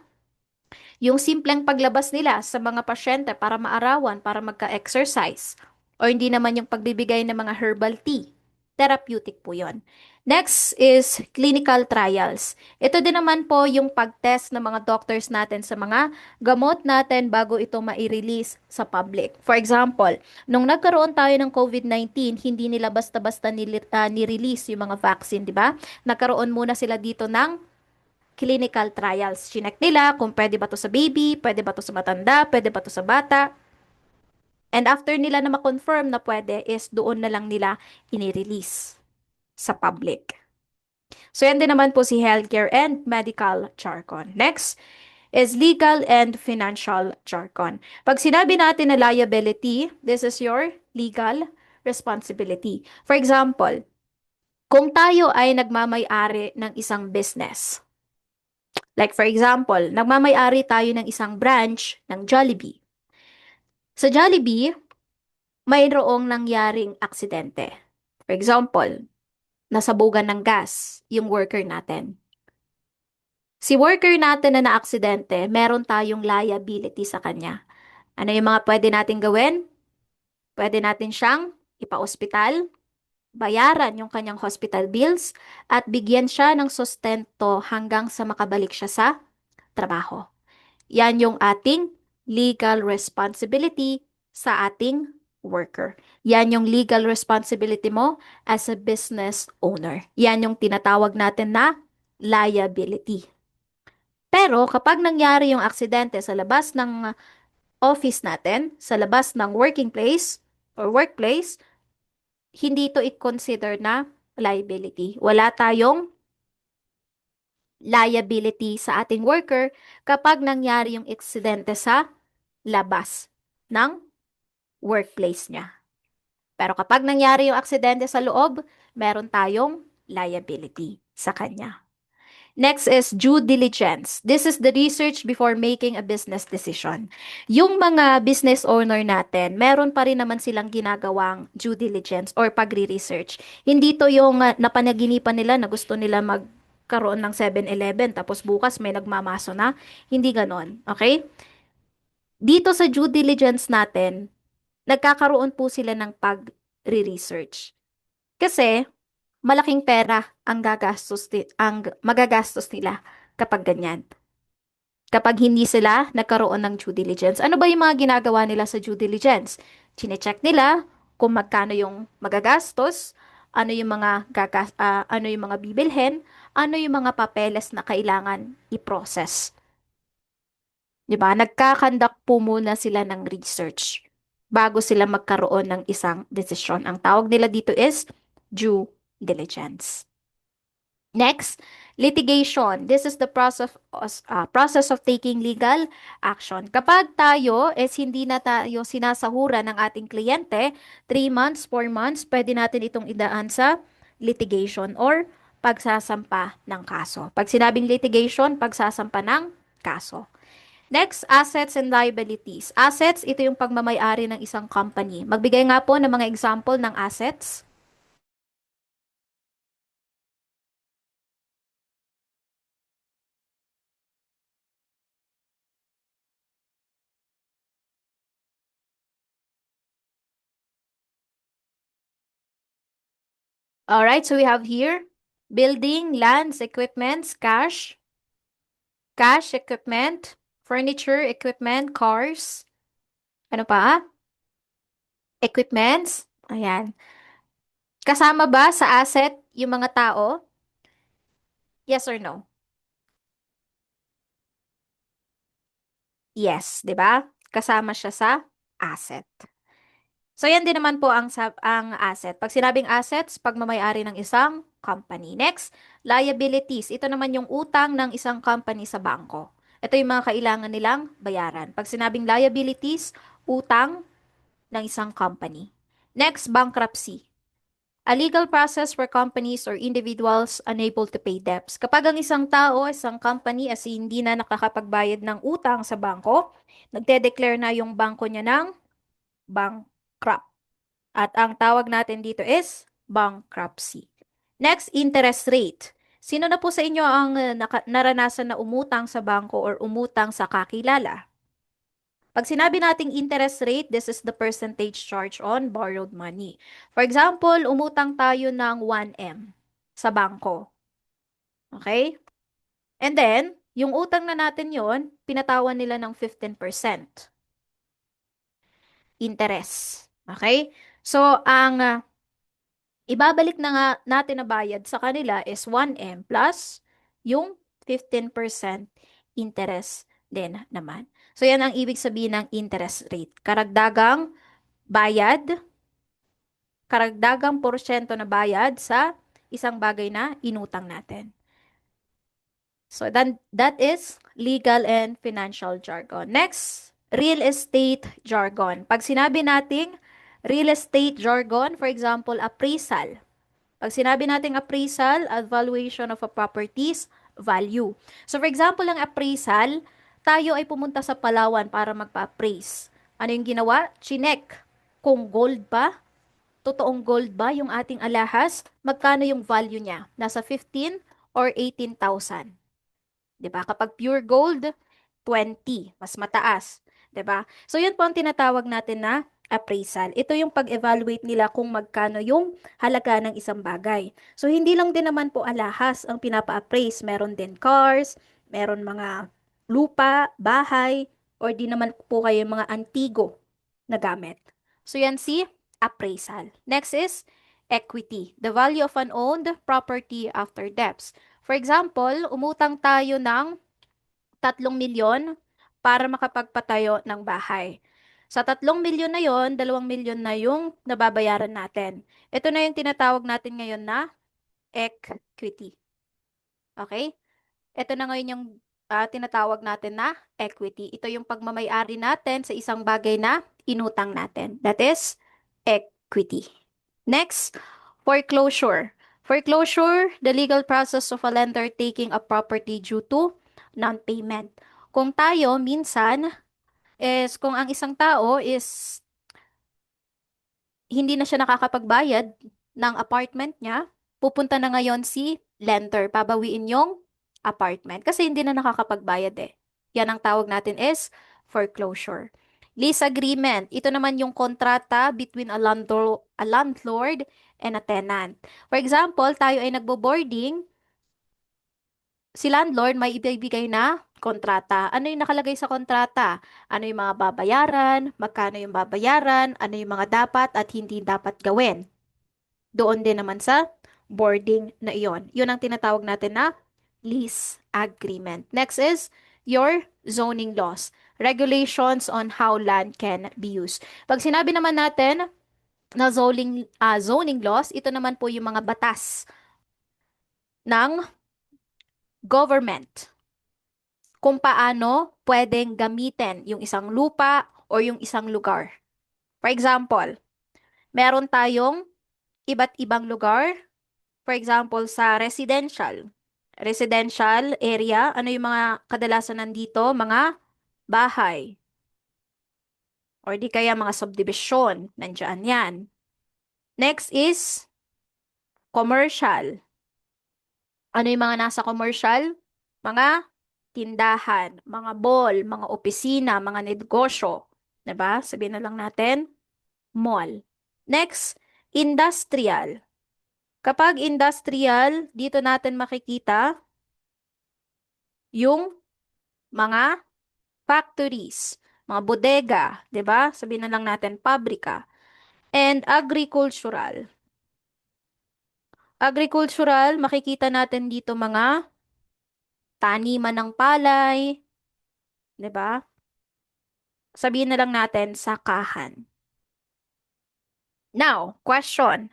Yung simpleng paglabas nila sa mga pasyente para maarawan, para magka-exercise. O hindi naman yung pagbibigay ng mga herbal tea. Therapeutic po yon. Next is clinical trials. Ito din naman po yung pag-test ng mga doctors natin sa mga gamot natin bago ito mai-release sa public. For example, nung nagkaroon tayo ng COVID-19, hindi nila basta-basta ni-release yung mga vaccine, di ba? Nagkaroon muna sila dito ng clinical trials. Chinek nila kung pwede ba to sa baby, pwede ba to sa matanda, pwede ba to sa bata. And after nila na ma-confirm na pwede is doon na lang nila ini-release sa public. So yan din naman po si healthcare and medical jargon. Next is legal and financial jargon. Pag sinabi natin na liability, this is your legal responsibility. For example, kung tayo ay nagmamay-ari ng isang business, like for example, nagmamay-ari tayo ng isang branch ng Jollibee. Sa Jollibee, mayroong nangyaring aksidente. For example, nasabugan ng gas yung worker natin. Si worker natin na naaksidente, meron tayong liability sa kanya. Ano yung mga pwede natin gawin? Pwede natin siyang ipa-ospital, bayaran yung kanyang hospital bills, at bigyan siya ng sustento hanggang sa makabalik siya sa trabaho. Yan yung ating legal responsibility sa ating worker. Yan yung legal responsibility mo as a business owner. Yan yung tinatawag natin na liability. Pero kapag nangyari yung aksidente sa labas ng office natin, sa labas ng working place or workplace, hindi ito i-consider na liability. Wala tayong liability sa ating worker kapag nangyari yung aksidente sa labas ng workplace niya. Pero kapag nangyari yung aksidente sa loob, meron tayong liability sa kanya. Next is due diligence. This is the research before making a business decision. Yung mga business owner natin, meron pa rin naman silang ginagawang due diligence or pagre-research. Hindi to yung napanaginipan nila na gusto nila magkaroon ng 7-Eleven tapos bukas may nagmamaso na. Hindi ganon. Okay? Dito sa due diligence natin, nagkakaroon po sila ng pag-research. Kasi malaking pera ang magagastos nila kapag ganyan. Kapag hindi sila nagkaroon ng due diligence. Ano ba yung mga ginagawa nila sa due diligence? Chine-check nila kung magkano yung magagastos, ano yung mga bibilhin, ano yung mga papeles na kailangan i-process. 'Di ba? Nagkakandak po muna sila ng research bago sila magkaroon ng isang desisyon. Ang tawag nila dito is due diligence. Next, litigation. This is the process of taking legal action. Kapag tayo is hindi na tayo sinasahuran ng ating kliyente, 3 months, 4 months, pwede natin itong idaan sa litigation or pagsasampa ng kaso. Pag sinabing litigation, pagsasampa ng kaso. Next, assets and liabilities. Assets, ito yung pagmamay-ari ng isang company. Magbigay nga po ng mga example ng assets. All right, so we have here building, lands, equipments, cash, equipment, furniture, equipment, cars. Ano pa? Equipments. Ayan. Kasama ba sa asset yung mga tao? Yes or no? Yes, 'di ba? Kasama siya sa asset. So, yan din naman po ang asset. Pag sinabing assets, pagmamayari ng isang company. Next, liabilities. Ito naman yung utang ng isang company sa bangko. Ito yung mga kailangan nilang bayaran. Pag sinabing liabilities, utang ng isang company. Next, bankruptcy. A legal process for companies or individuals unable to pay debts. Kapag ang isang tao, isang company, as hindi na nakakapagbayad ng utang sa bangko, nagde-declare na yung bangko niya ng bankrupt. At ang tawag natin dito is bankruptcy. Next, interest rate. Sino na po sa inyo ang naranasan na umutang sa bangko or umutang sa kakilala? Pag sinabi nating interest rate, this is the percentage charge on borrowed money. For example, umutang tayo ng 1M sa bangko. Okay? And then, yung utang na natin yon, pinatawan nila ng 15% interest. Okay? So, ang ibabalik na nga natin na bayad sa kanila is 1M plus yung 15% interest din naman. So, yan ang ibig sabihin ng interest rate. Bayad, karagdagang porsyento na bayad sa isang bagay na inutang natin. So, that is legal and financial jargon. Next, real estate jargon. Pag sinabi nating real estate jargon, for example, appraisal. Pag sinabi nating appraisal, evaluation of a property's value. So for example, ang appraisal, tayo ay pumunta sa Palawan para magpa-appraise. Ano yung ginawa? Chinek kung gold ba, totoong gold ba yung ating alahas, magkano yung value niya? Nasa 15 or 18,000. 'Di ba? Kapag pure gold, 20, mas mataas, 'di ba? So yun po ang tinatawag natin na appraisal. Ito yung pag-evaluate nila kung magkano yung halaga ng isang bagay. So hindi lang din naman po alahas ang pinapa-appraise, meron din cars, meron mga lupa, bahay, or di naman po kayo mga antigo na gamit. So yan si appraisal. Next is equity, the value of an owned property after debts. For example, umutang tayo ng 3 milyon para makapagpatayo ng bahay. Sa 3 milyon na yon, 2 milyon na yung nababayaran natin. Ito na yung tinatawag natin ngayon na equity. Okay? Ito na ngayon yung tinatawag natin na equity. Ito yung pagmamayari natin sa isang bagay na inutang natin. That is equity. Next, foreclosure. Foreclosure, the legal process of a lender taking a property due to non-payment. Kung tayo, minsan, is kung ang isang tao is hindi na siya nakakapagbayad ng apartment niya, pupunta na ngayon si lender, pabawiin yung apartment kasi hindi na nakakapagbayad eh. Yan ang tawag natin is foreclosure. Lease agreement, ito naman yung kontrata between a landlord and a tenant. For example, tayo ay nagbo-boarding, si landlord may ibibigay na kontrata. Ano yung nakalagay sa kontrata? Ano yung mga babayaran? Magkano yung babayaran? Ano yung mga dapat at hindi dapat gawin? Doon din naman sa boarding na iyon. Yun ang tinatawag natin na lease agreement. Next is your zoning laws. Regulations on how land can be used. Pag sinabi naman natin na zoning laws, ito naman po yung mga batas ng government kung paano pwedeng gamitin yung isang lupa o yung isang lugar. For example, meron tayong iba't ibang lugar. For example, sa residential area, ano yung mga kadalasan nandito? Mga bahay. Or di kaya mga subdivision. Nandiyan yan. Next is commercial. Ano yung mga nasa commercial? Mga tindahan, mga mall, mga opisina, mga negosyo. Diba? Sabihin na lang natin, mall. Next, industrial. Kapag industrial, dito natin makikita yung mga factories, mga bodega, 'di ba? Sabihin na lang natin pabrika. And agricultural. Agricultural, makikita natin dito mga taniman ng palay, 'di ba? Sabihin na lang natin sakahan. Now, question.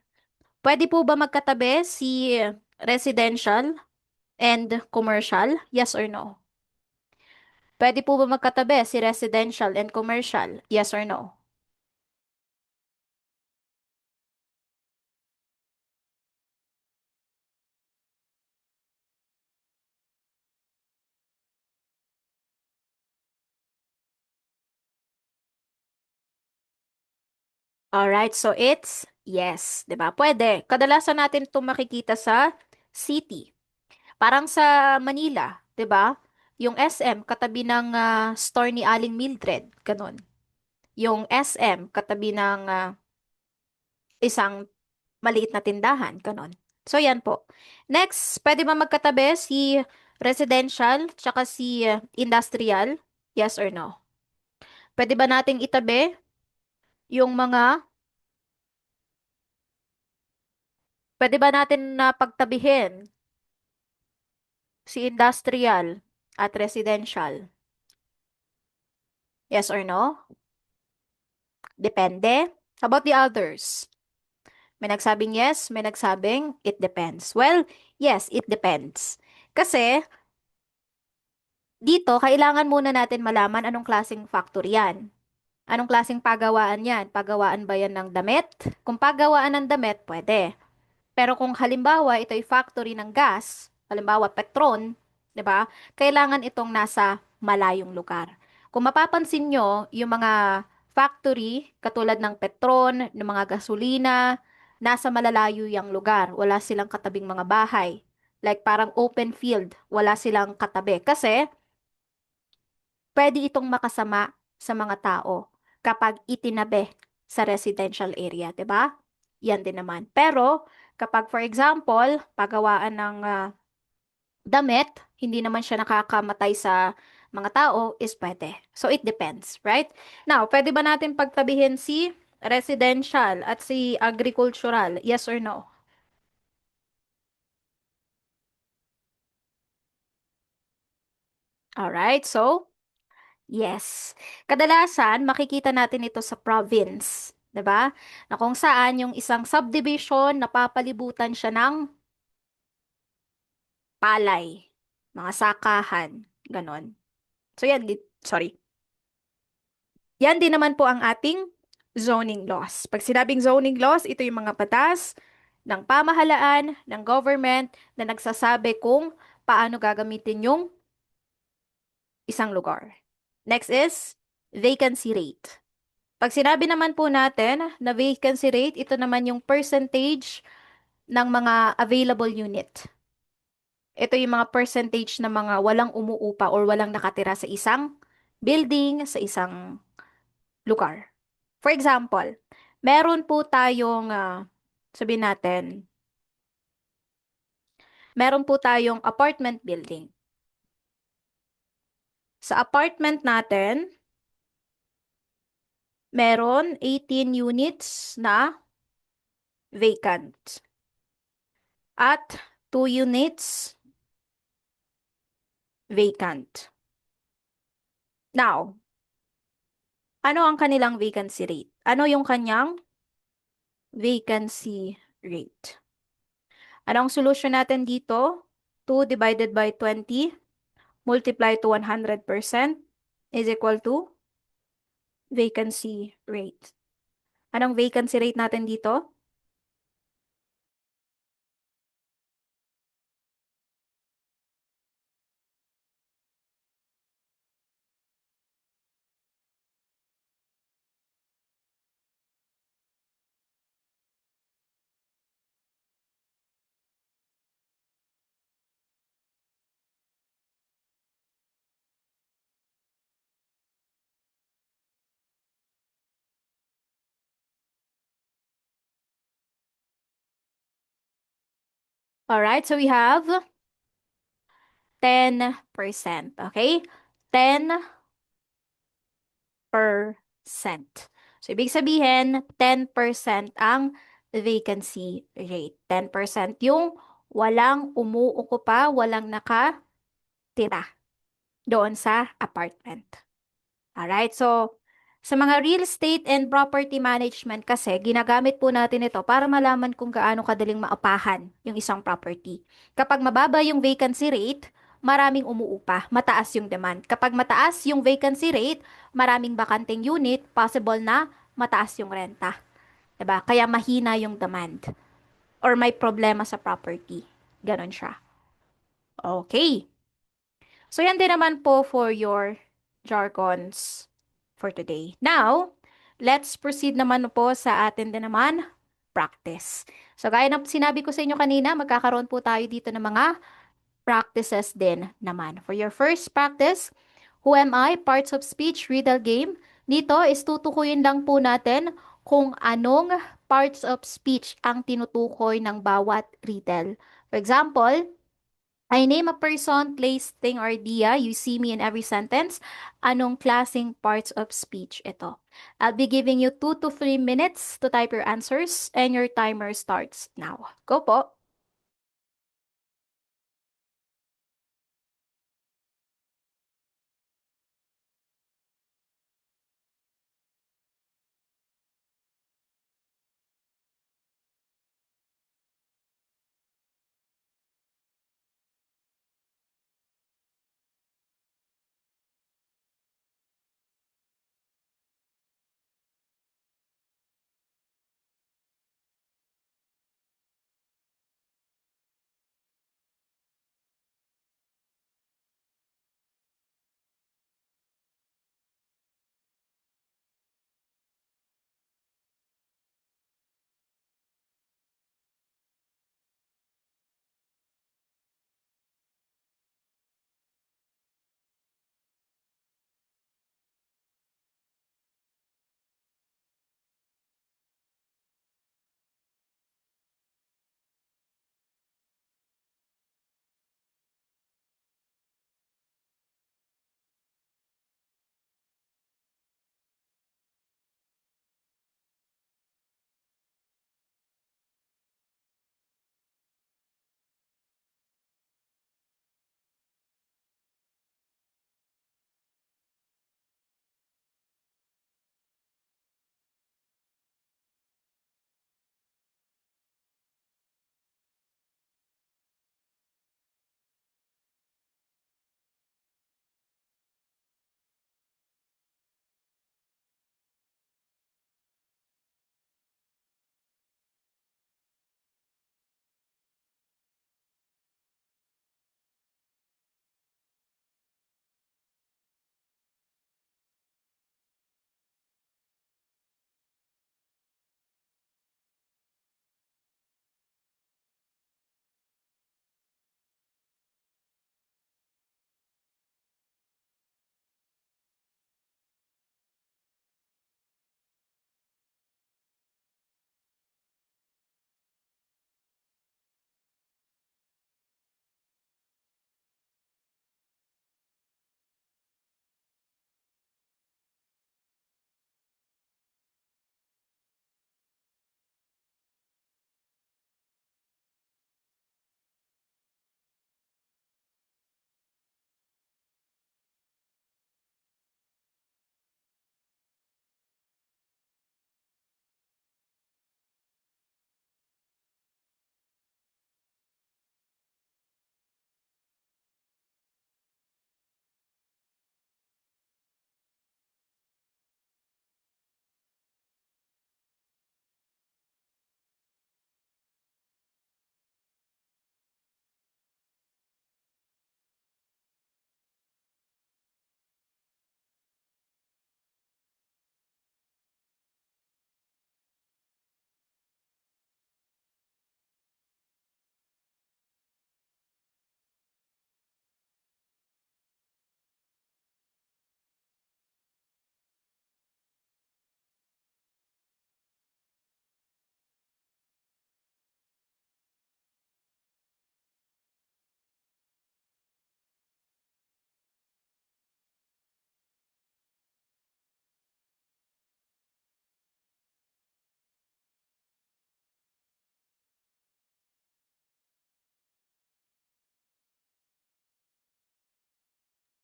Pwede po ba magkatabi si residential and commercial? Yes or no? Pwede po ba magkatabi si residential and commercial? Yes or no? Alright, so it's yes, 'di ba? Pwede. Kadalasan natin 'itong makikita sa city. Parang sa Manila, 'di ba? Yung SM katabi ng store ni Aling Mildred, ganun. Yung SM katabi ng isang maliit na tindahan, ganun. So yan po. Next, pwede ba magkatabi si residential tsaka si industrial? Yes or no? Pwede ba nating itabi yung mga pwede ba natin na pagtabihin si industrial at residential? Yes or no? Depende. How about the others? May nagsabing yes, may nagsabing it depends. Well, yes, it depends. Kasi dito, kailangan muna natin malaman anong klaseng factory yan. Anong klaseng pagawaan yan? Pagawaan ba yan ng damit? Kung pagawaan ng damit, pwede. Pero kung halimbawa ito ay factory ng gas, halimbawa Petron, 'di ba? Kailangan itong nasa malayong lugar. Kung mapapansin nyo, yung mga factory katulad ng Petron, ng mga gasolina, nasa malalayo yung lugar. Wala silang katabing mga bahay. Like parang open field, wala silang katabi. Kasi pwede itong makasama sa mga tao kapag itinabi sa residential area, 'di ba? Yan din naman. Pero kapag for example, pagawaan ng damit, hindi naman siya nakakamatay sa mga tao, is pwede. So it depends, right? Now, pwede ba natin pagtabihin si residential at si agricultural? Yes or no? Alright, so yes. Kadalasan, makikita natin ito sa province, 'di ba? Na kung saan yung isang subdivision, napapalibutan siya ng palay, mga sakahan, ganon. So yan, sorry. Yan din naman po ang ating zoning laws. Pag sinabing zoning laws, ito yung mga batas ng pamahalaan, ng government na nagsasabi kung paano gagamitin yung isang lugar. Next is vacancy rate. Pag sinabi naman po natin na vacancy rate, ito naman yung percentage ng mga available unit. Ito yung mga percentage ng mga walang umuupa or walang nakatira sa isang building, sa isang lugar. For example, meron po tayong, sabihin natin, meron po tayong apartment building. Sa apartment natin, meron 18 units na vacant. At 2 units vacant. Now, ano ang kanilang vacancy rate? Ano yung kanyang vacancy rate? Anong solution natin dito? 2 divided by 20 multiply to 100% is equal to vacancy rate. Anong vacancy rate natin dito? Alright, so we have 10%. Okay? 10%. So, ibig sabihin, 10% ang vacancy rate. 10% yung walang umuukupa, walang nakatira doon sa apartment. Alright, so sa mga real estate and property management kasi, ginagamit po natin ito para malaman kung gaano kadaling maapahan yung isang property. Kapag mababa yung vacancy rate, maraming umuupa, mataas yung demand. Kapag mataas yung vacancy rate, maraming bakanteng unit, possible na mataas yung renta. 'Di ba? Kaya mahina yung demand or may problema sa property. Ganon siya. Okay. So, yan din naman po for your jargons for today. Now, let's proceed naman po sa atin din naman practice. So, gaya ng sinabi ko sa inyo kanina, magkakaroon po tayo dito ng mga practices din naman. For your first practice, who am I? Parts of speech, riddle game. Dito is tutukuyin lang po natin kung anong parts of speech ang tinutukoy ng bawat riddle. For example, I name a person, place, thing, or idea. You see me in every sentence. Anong klaseng parts of speech ito? I'll be giving you 2 to 3 minutes to type your answers and your timer starts now. Go po!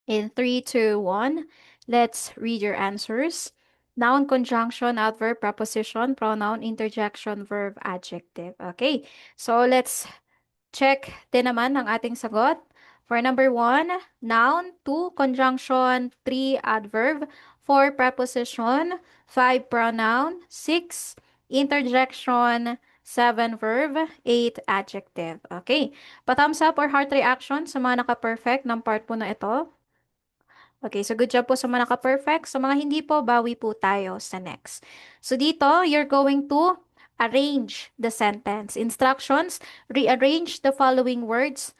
In three, two, one, let's read your answers. Noun, conjunction, adverb, preposition, pronoun, interjection, verb, adjective. Okay, so let's check din naman ang ating sagot. For number one, noun, two, conjunction, three, adverb, four, preposition, five, pronoun, six, interjection, seven, verb, eight, adjective. Okay, pa-thumbs up or heart reaction sa mga naka-perfect ng part po na ito. Okay, so good job po sa mga naka-perfect. Sa mga hindi po, bawi po tayo sa next. So dito, you're going to arrange the sentence. Instructions, rearrange the following words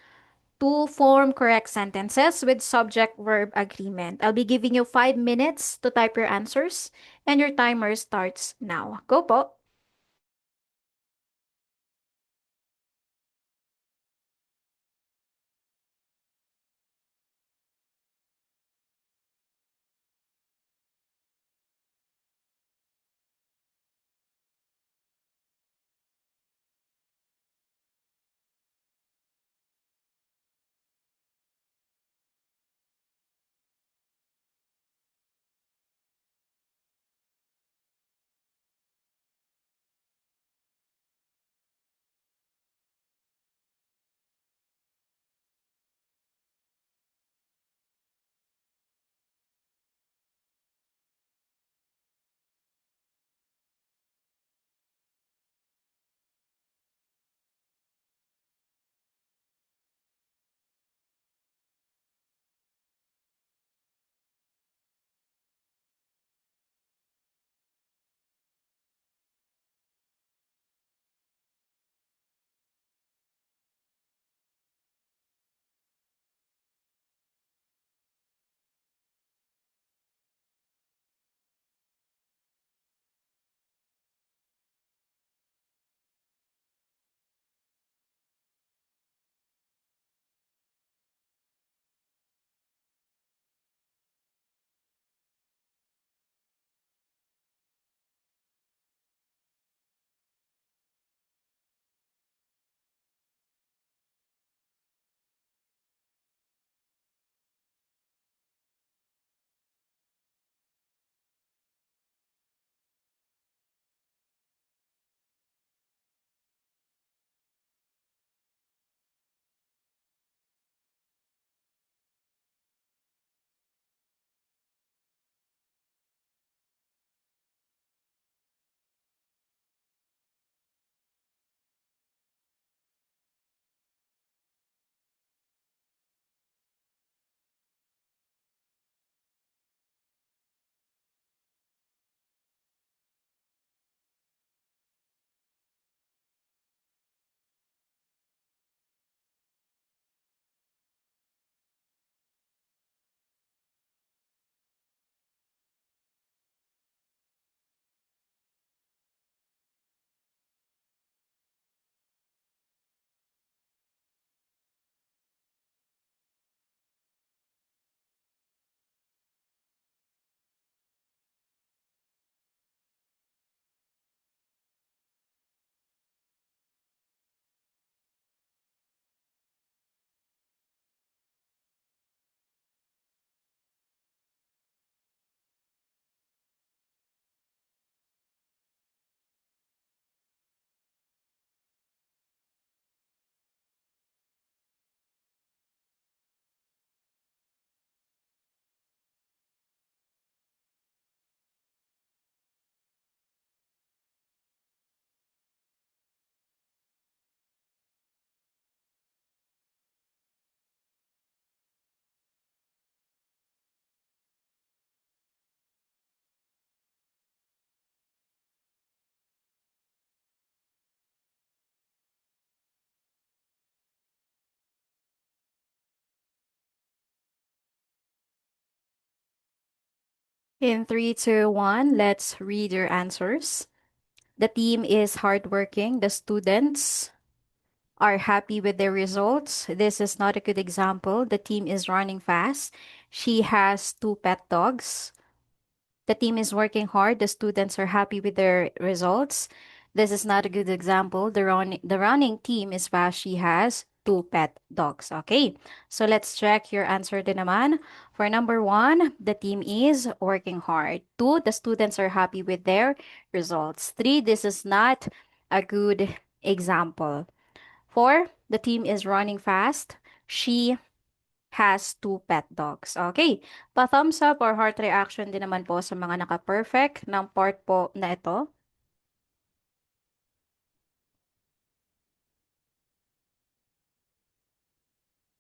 to form correct sentences with subject-verb agreement. I'll be giving you 5 minutes to type your answers and your timer starts now. Go po! In three, two, one, let's read your answers. The team is hardworking. The students are happy with their results. This is not a good example. The team is running fast. She has two pet dogs. The team is working hard. The students are happy with their results. This is not a good example. The running team is fast. She has two pet dogs. Okay, so let's check your answer din naman. For number one, the team is working hard. Two, the students are happy with their results. Three, this is not a good example. Four, the team is running fast. She has two pet dogs. Okay, pa-thumbs up or heart reaction din naman po sa mga naka-perfect ng part po na ito.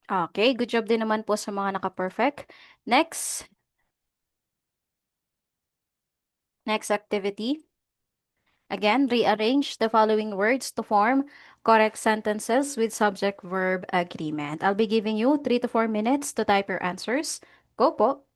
Okay, good job din naman po sa mga naka-perfect. Next activity. Again, rearrange the following words to form correct sentences with subject-verb agreement. I'll be giving you 3 to 4 minutes to type your answers. Go po!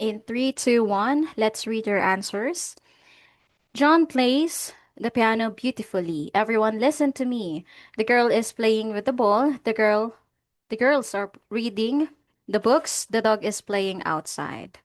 In three, two, one, let's read your answers. John plays the piano beautifully. Everyone listen to me. The girl is playing with the ball. The girls are reading the books. The dog is playing outside.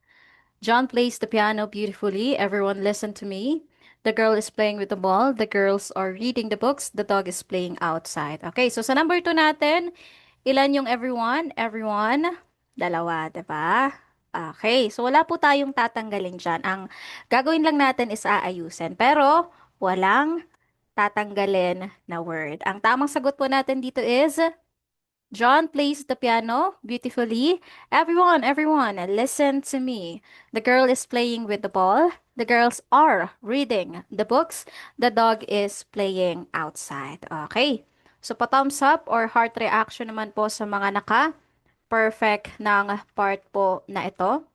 John plays the piano beautifully. Everyone listen to me. The girl is playing with the ball. The girls are reading the books. The dog is playing outside. Okay, so sa number two natin, ilan yung everyone? Everyone, dalawa, 'di ba? Okay, so wala po tayong tatanggalin dyan. Ang gagawin lang natin is aayusin. Pero, walang tatanggalin na word. Ang tamang sagot po natin dito is John plays the piano beautifully. Everyone, listen to me. The girl is playing with the ball. The girls are reading the books. The dog is playing outside. Okay. So, pa-thumbs up or heart reaction naman po sa mga naka-perfect ng part po na ito.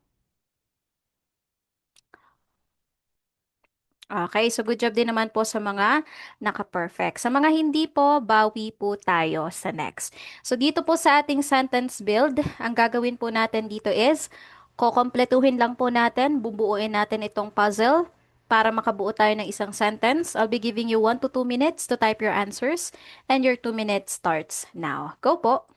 Okay, so good job din naman po sa mga naka-perfect. Sa mga hindi po, bawi po tayo sa next. So dito po sa ating sentence build, ang gagawin po natin dito is, kukompletuhin lang po natin, bubuuin natin itong puzzle para makabuo tayo ng isang sentence. I'll be giving you 1 to 2 minutes to type your answers and your 2 minutes starts now. Go po!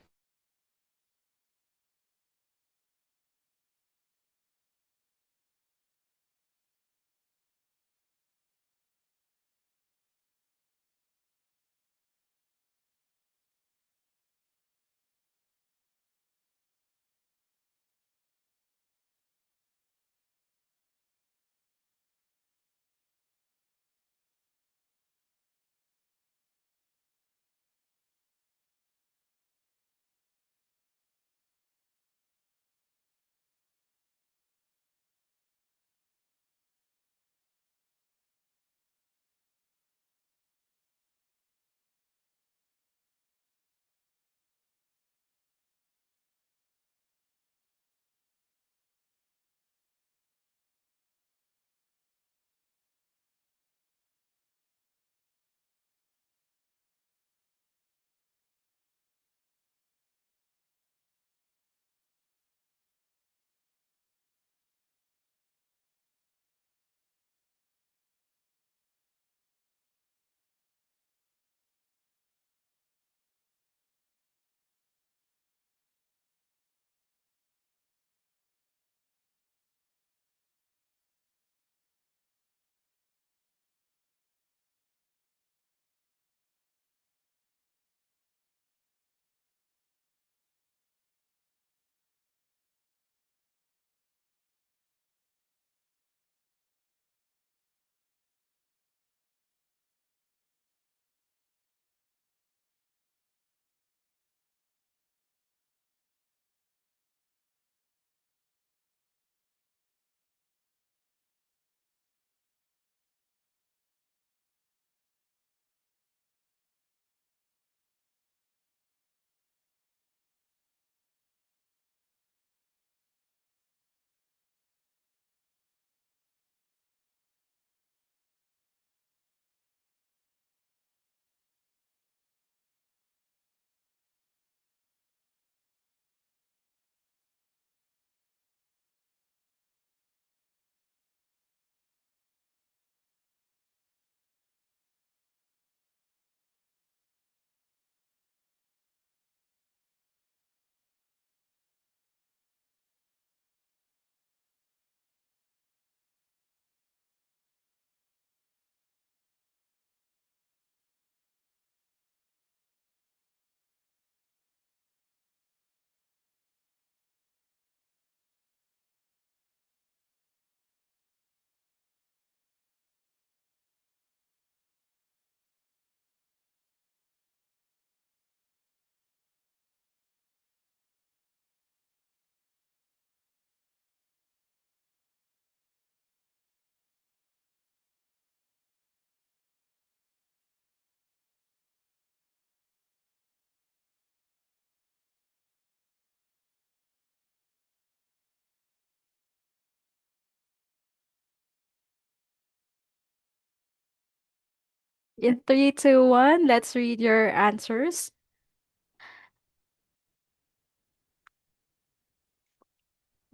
In three, two, one, let's read your answers.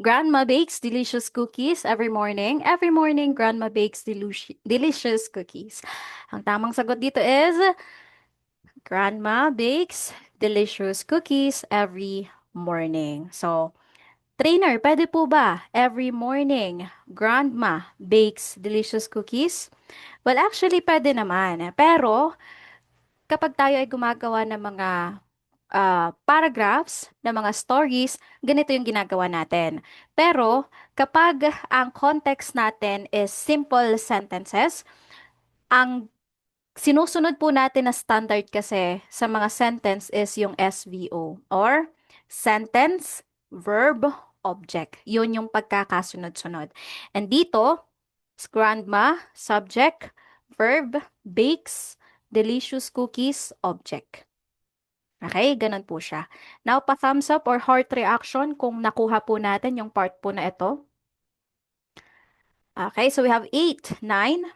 Grandma bakes delicious cookies every morning. Every morning, Grandma bakes delicious cookies. Ang tamang sagot dito is Grandma bakes delicious cookies every morning. So, trainer, pwede po ba every morning Grandma bakes delicious cookies? Well, actually, pwede naman. Pero, kapag tayo ay gumagawa ng mga paragraphs, ng mga stories, ganito yung ginagawa natin. Pero, kapag ang context natin is simple sentences, ang sinusunod po natin na standard kasi sa mga sentence is yung SVO or sentence, verb, object. Yun yung pagkakasunod-sunod. And dito, grandma, subject, verb, bakes, delicious cookies, object. Okay, ganun po siya. Now, pa-thumbs up or heart reaction kung nakuha po natin yung part po na ito. Okay, so we have 8, 9,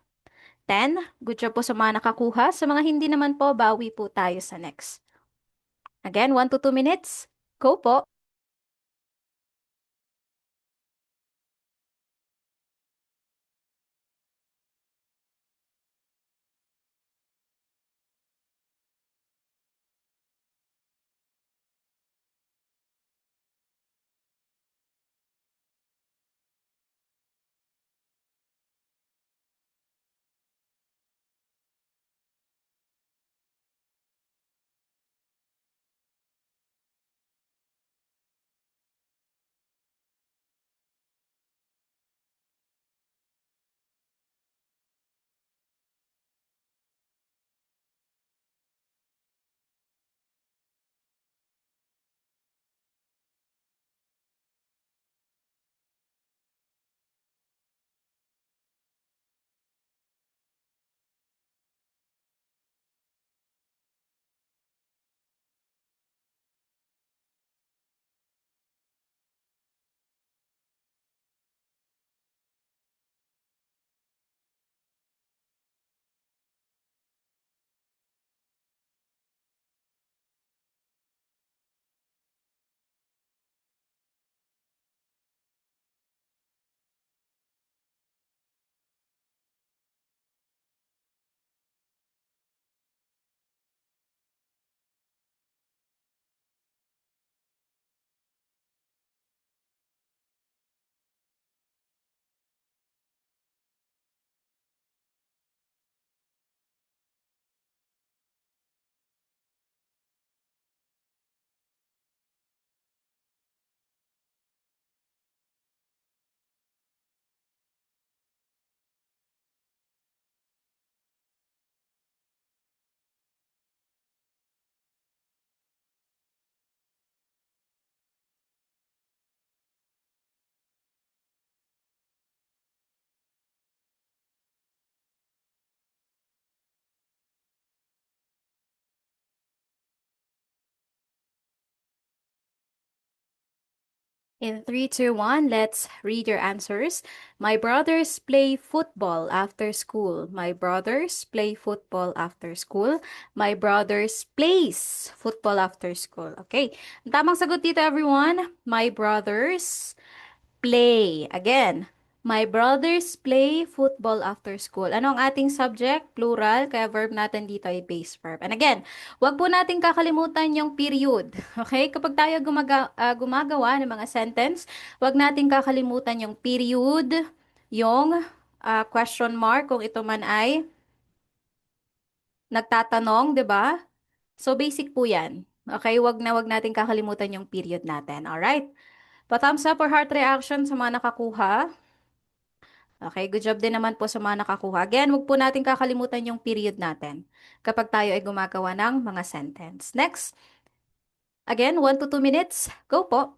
10. Good job po sa mga nakakuha. Sa mga hindi naman po, bawi po tayo sa next. Again, 1 to 2 minutes. Go po. In 3, 2, 1, let's read your answers. My brothers play football after school. My brothers play football after school. My brothers plays football after school. Okay. Ang tamang sagot dito, everyone. My brothers play. Again, my brothers play football after school. Ano ang ating subject? Plural, kaya verb natin dito ay base verb. And again, wag po natin kakalimutan yung period. Okay? Kapag tayo gumagawa ng mga sentence, wag natin kakalimutan yung period, yung question mark, kung ito man ay nagtatanong, 'di ba? So, basic po yan. Okay? Wag natin kakalimutan yung period natin. Alright? Pa-thumbs up or heart reaction sa mga nakakuha. Okay, good job din naman po sa mga nakakuha. Again, huwag po natin kakalimutan yung period natin kapag tayo ay gumagawa ng mga sentence. Next, again, 1 to 2 minutes. Go po.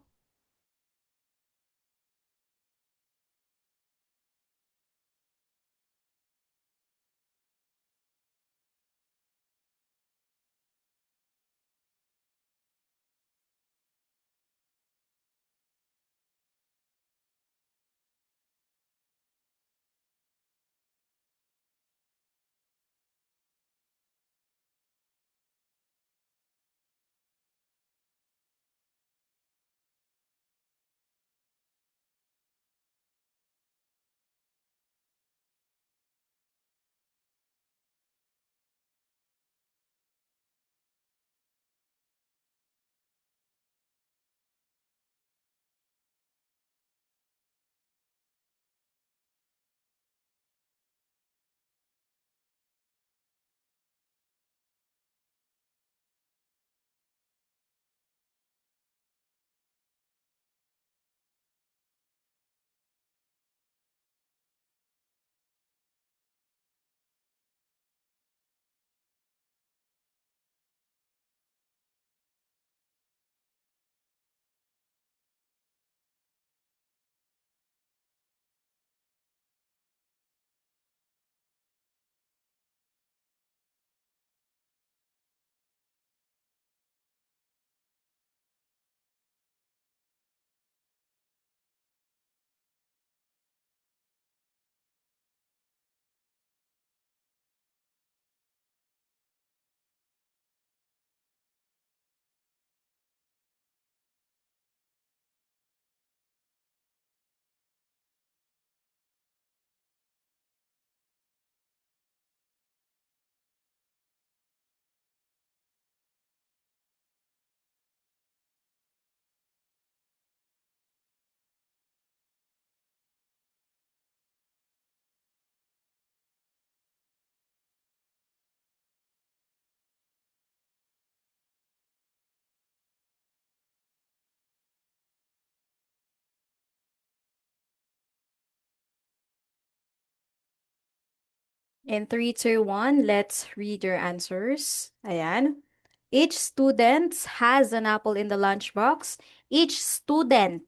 In 3, 2, 1, let's read your answers. Ayan. Each student has an apple in the lunchbox. Each student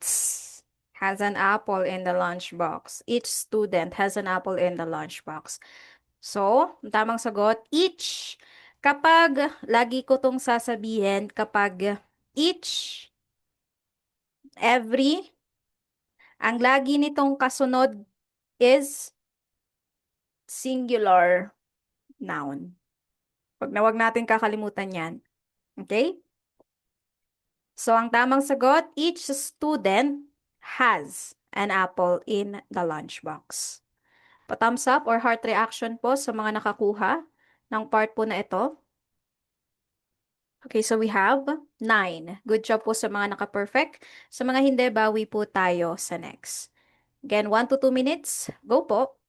has an apple in the lunchbox. Each student has an apple in the lunchbox. So, ang tamang sagot, each. Kapag, lagi ko tong sasabihin, kapag each, every, ang lagi nitong kasunod is singular noun. Wag natin kakalimutan yan. Okay? So, ang tamang sagot, each student has an apple in the lunchbox. Pa-thumbs up or heart reaction po sa mga nakakuha ng part po na ito. Okay, so we have 9. Good job po sa mga naka-perfect. Sa mga hindi, bawi po tayo sa next. Again, 1 to 2 minutes. Go po.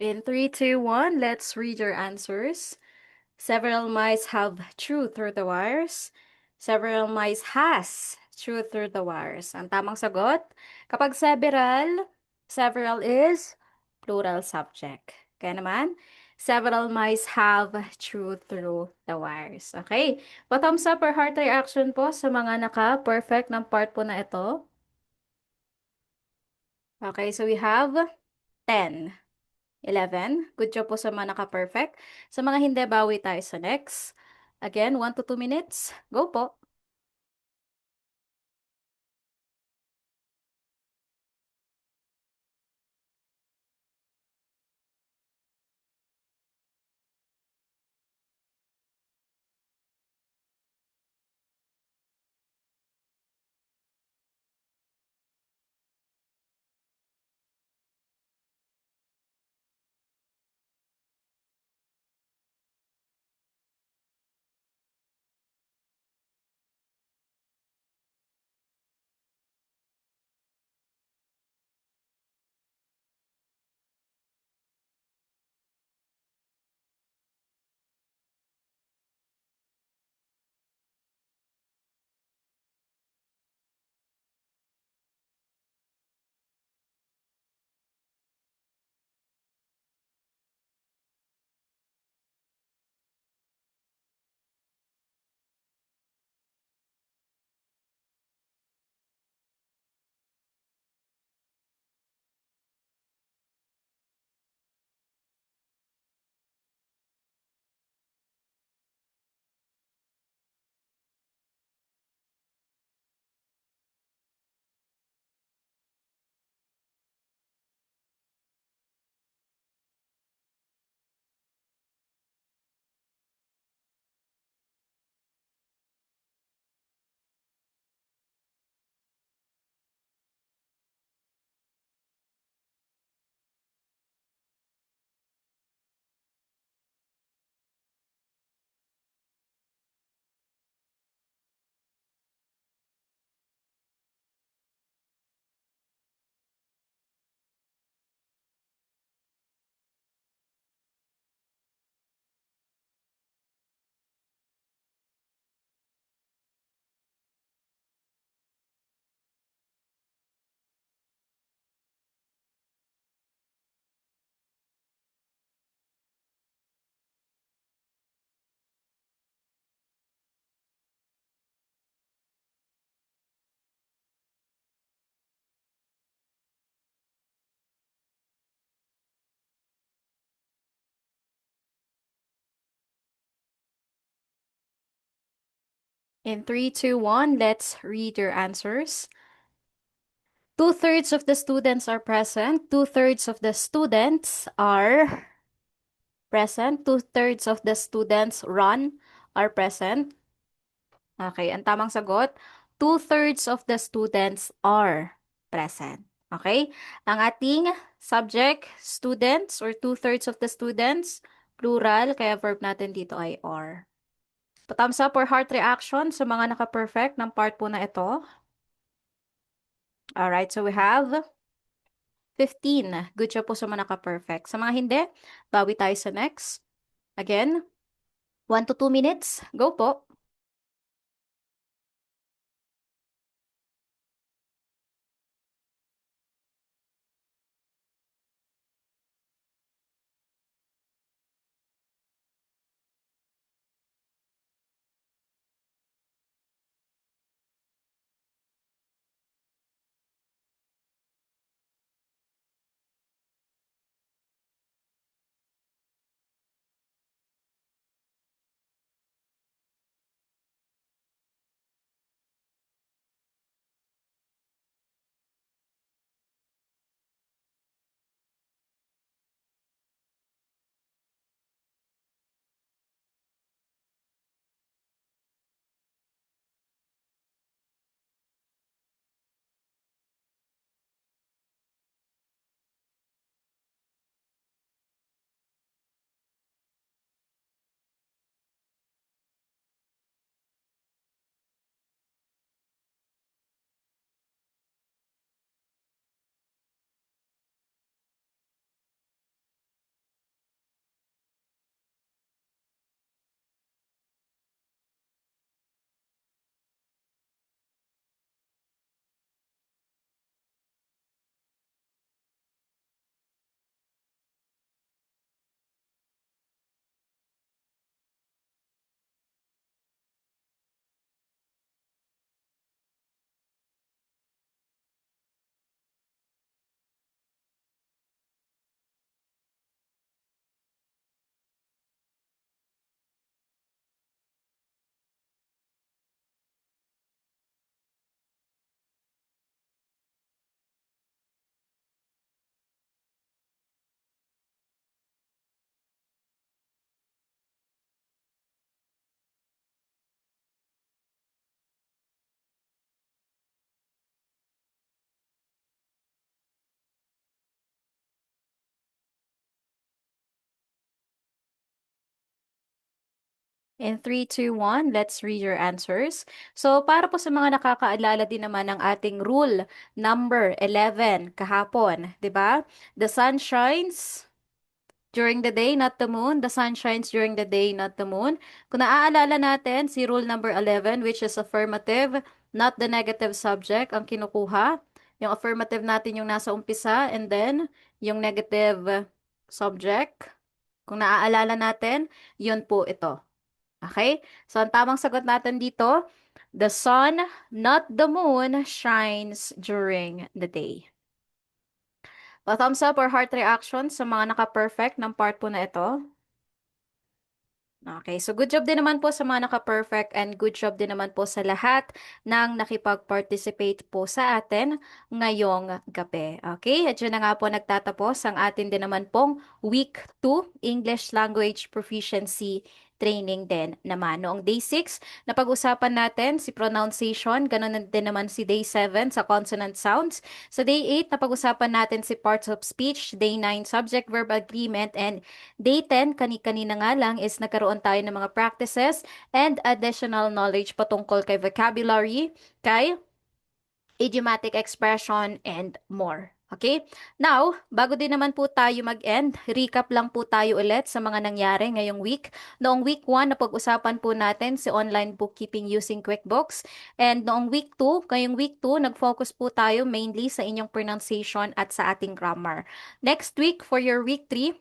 In 3, 2, 1, let's read your answers. Several mice have chewed through the wires. Several mice has chewed through the wires. Ang tamang sagot, kapag several is plural subject. Kaya naman, several mice have chewed through the wires. Okay? Pa-thumbs up or heart reaction po sa mga naka-perfect ng part po na ito. Okay, so we have 10. 11. Good job po sa mga naka-perfect. Sa mga hindi, bawi tayo sa next. Again, 1 to 2 minutes. Go po. In 3, 2, 1, let's read your answers. Two-thirds of the students are present. Two-thirds of the students are present. Two-thirds of the students run are present. Okay, ang tamang sagot, two-thirds of the students are present. Okay? Ang ating subject, students or two-thirds of the students, plural, kaya verb natin dito ay are. Thumbs up or heart reaction sa mga naka-perfect ng part po na ito. Alright, so we have 15. Good job po sa mga naka-perfect. Sa mga hindi, bawi tayo sa next. Again, 1 to 2 minutes. Go po. In 3, 2, 1, let's read your answers. So, para po sa mga nakakaalala din naman ng ating rule number 11 kahapon, 'di ba? The sun shines during the day, not the moon. The sun shines during the day, not the moon. Kung naaalala natin, si rule number 11, which is affirmative, not the negative subject, ang kinukuha. Yung affirmative natin yung nasa umpisa, and then yung negative subject. Kung naaalala natin, yun po ito. Okay? So, ang tamang sagot natin dito, the sun, not the moon, shines during the day. O, thumbs up or heart reaction sa mga naka-perfect ng part po na ito. Okay, so good job din naman po sa mga naka-perfect and good job din naman po sa lahat ng nakipag-participate po sa atin ngayong gabi. Okay, at yun na nga po nagtatapos ang atin din naman pong Week 2 English Language Proficiency training din naman. Noong Day 6, napag-usapan natin si pronunciation, ganun din naman si Day 7 sa consonant sounds. Sa Day 8, napag-usapan natin si parts of speech, Day 9, subject-verb agreement, and Day 10, kani-kanina nga lang is nagkaroon tayo ng mga practices and additional knowledge patungkol kay vocabulary, kay idiomatic expression, and more. Okay? Now, bago din naman po tayo mag-end, recap lang po tayo ulit sa mga nangyari ngayong week. Noong week 1, napag-usapan po natin si online bookkeeping using QuickBooks. And noong week 2, ngayong week 2, nag-focus po tayo mainly sa inyong pronunciation at sa ating grammar. Next week, for your week 3,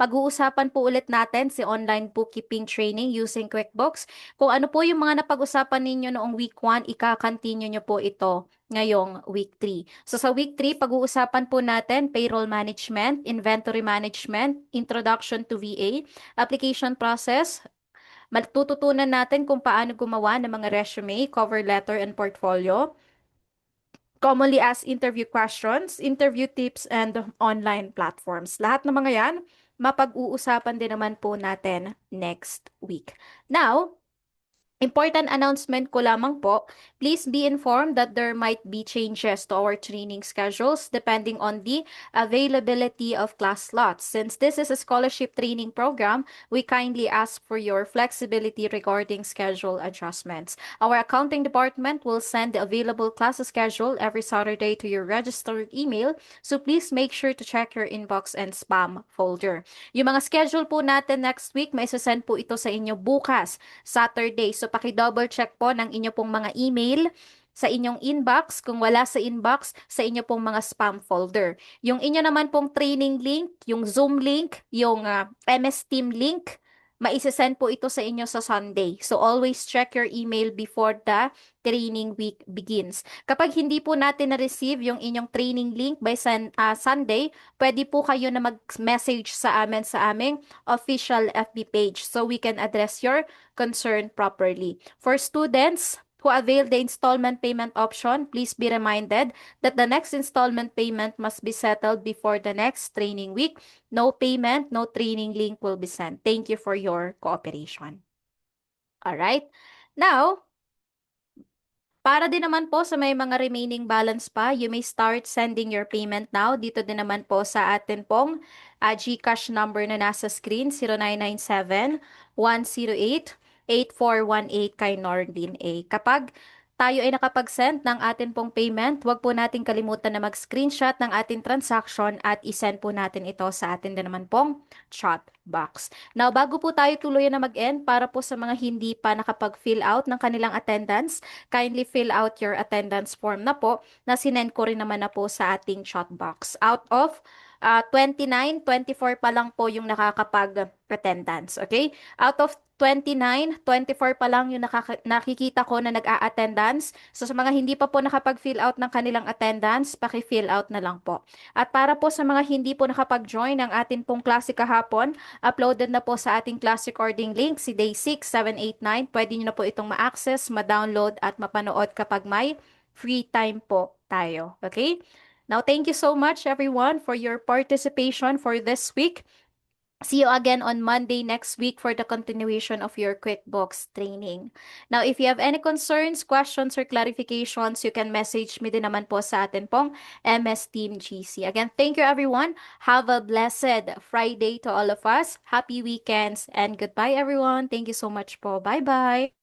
pag-uusapan po ulit natin si online bookkeeping training using QuickBooks. Kung ano po yung mga napag-usapan ninyo noong week 1, ika-continue nyo po ito ngayong week 3. So sa week 3, pag-uusapan po natin payroll management, inventory management, introduction to VA, application process, Matututunan natin kung paano gumawa ng mga resume, cover letter, and portfolio, commonly asked interview questions, interview tips, and online platforms. Lahat ng mga yan, mapag-uusapan din naman po natin next week. Now, important announcement ko lamang po, please be informed that there might be changes to our training schedules depending on the availability of class slots. Since this is a scholarship training program, we kindly ask for your flexibility regarding schedule adjustments. Our accounting department will send the available class schedule every Saturday to your registered email, so please make sure to check your inbox and spam folder. Yung mga schedule po natin next week, may send po ito sa inyo bukas, Saturday. So paki-double check po ng inyo pong mga email sa inyong inbox. Kung wala sa inbox, sa inyo pong mga spam folder. Yung inyo naman pong training link, yung Zoom link, yung MS Team link, maisesend po ito sa inyo sa Sunday. So always check your email before the training week begins. Kapag hindi po natin na-receive yung inyong training link by Sunday, pwede po kayo na mag-message sa amin sa aming official FB page so we can address your concern properly. For students who avail the installment payment option, please be reminded that the next installment payment must be settled before the next training week. No payment, no training link will be sent. Thank you for your cooperation. All right. Now, para din naman po sa may mga remaining balance pa, you may start sending your payment now. Dito din naman po sa atin pong GCash number na nasa screen, 0997-108-8418 kay Nordin A. Kapag tayo ay nakapag-send ng atin pong payment, huwag po natin kalimutan na mag-screenshot ng ating transaction at isend po natin ito sa atin din naman pong chat box. Now, bago po tayo tuluyan na mag-end, para po sa mga hindi pa nakapag-fill out ng kanilang attendance, kindly fill out your attendance form na po na sinend ko rin naman na po sa ating chat box. Out of 29, 24 pa lang po yung nakakapag-attendance. Okay? Out of 29, 24 pa lang yung nakikita ko na nag-a-attendance. So sa mga hindi pa po nakapag-fill out ng kanilang attendance, paki-fill out na lang po. At para po sa mga hindi po nakapag-join ng atin pong klase kahapon, uploaded na po sa ating class recording link si Day 6, 7, 8, 9. Pwede nyo na po itong ma-access, ma-download at mapanood kapag may free time po tayo. Okay? Now, thank you so much everyone for your participation for this week. See you again on Monday next week for the continuation of your QuickBooks training. Now, if you have any concerns, questions, or clarifications, you can message me din naman po sa atin pong MS Team GC. Again, thank you everyone. Have a blessed Friday to all of us. Happy weekends and goodbye everyone. Thank you so much po. Bye-bye.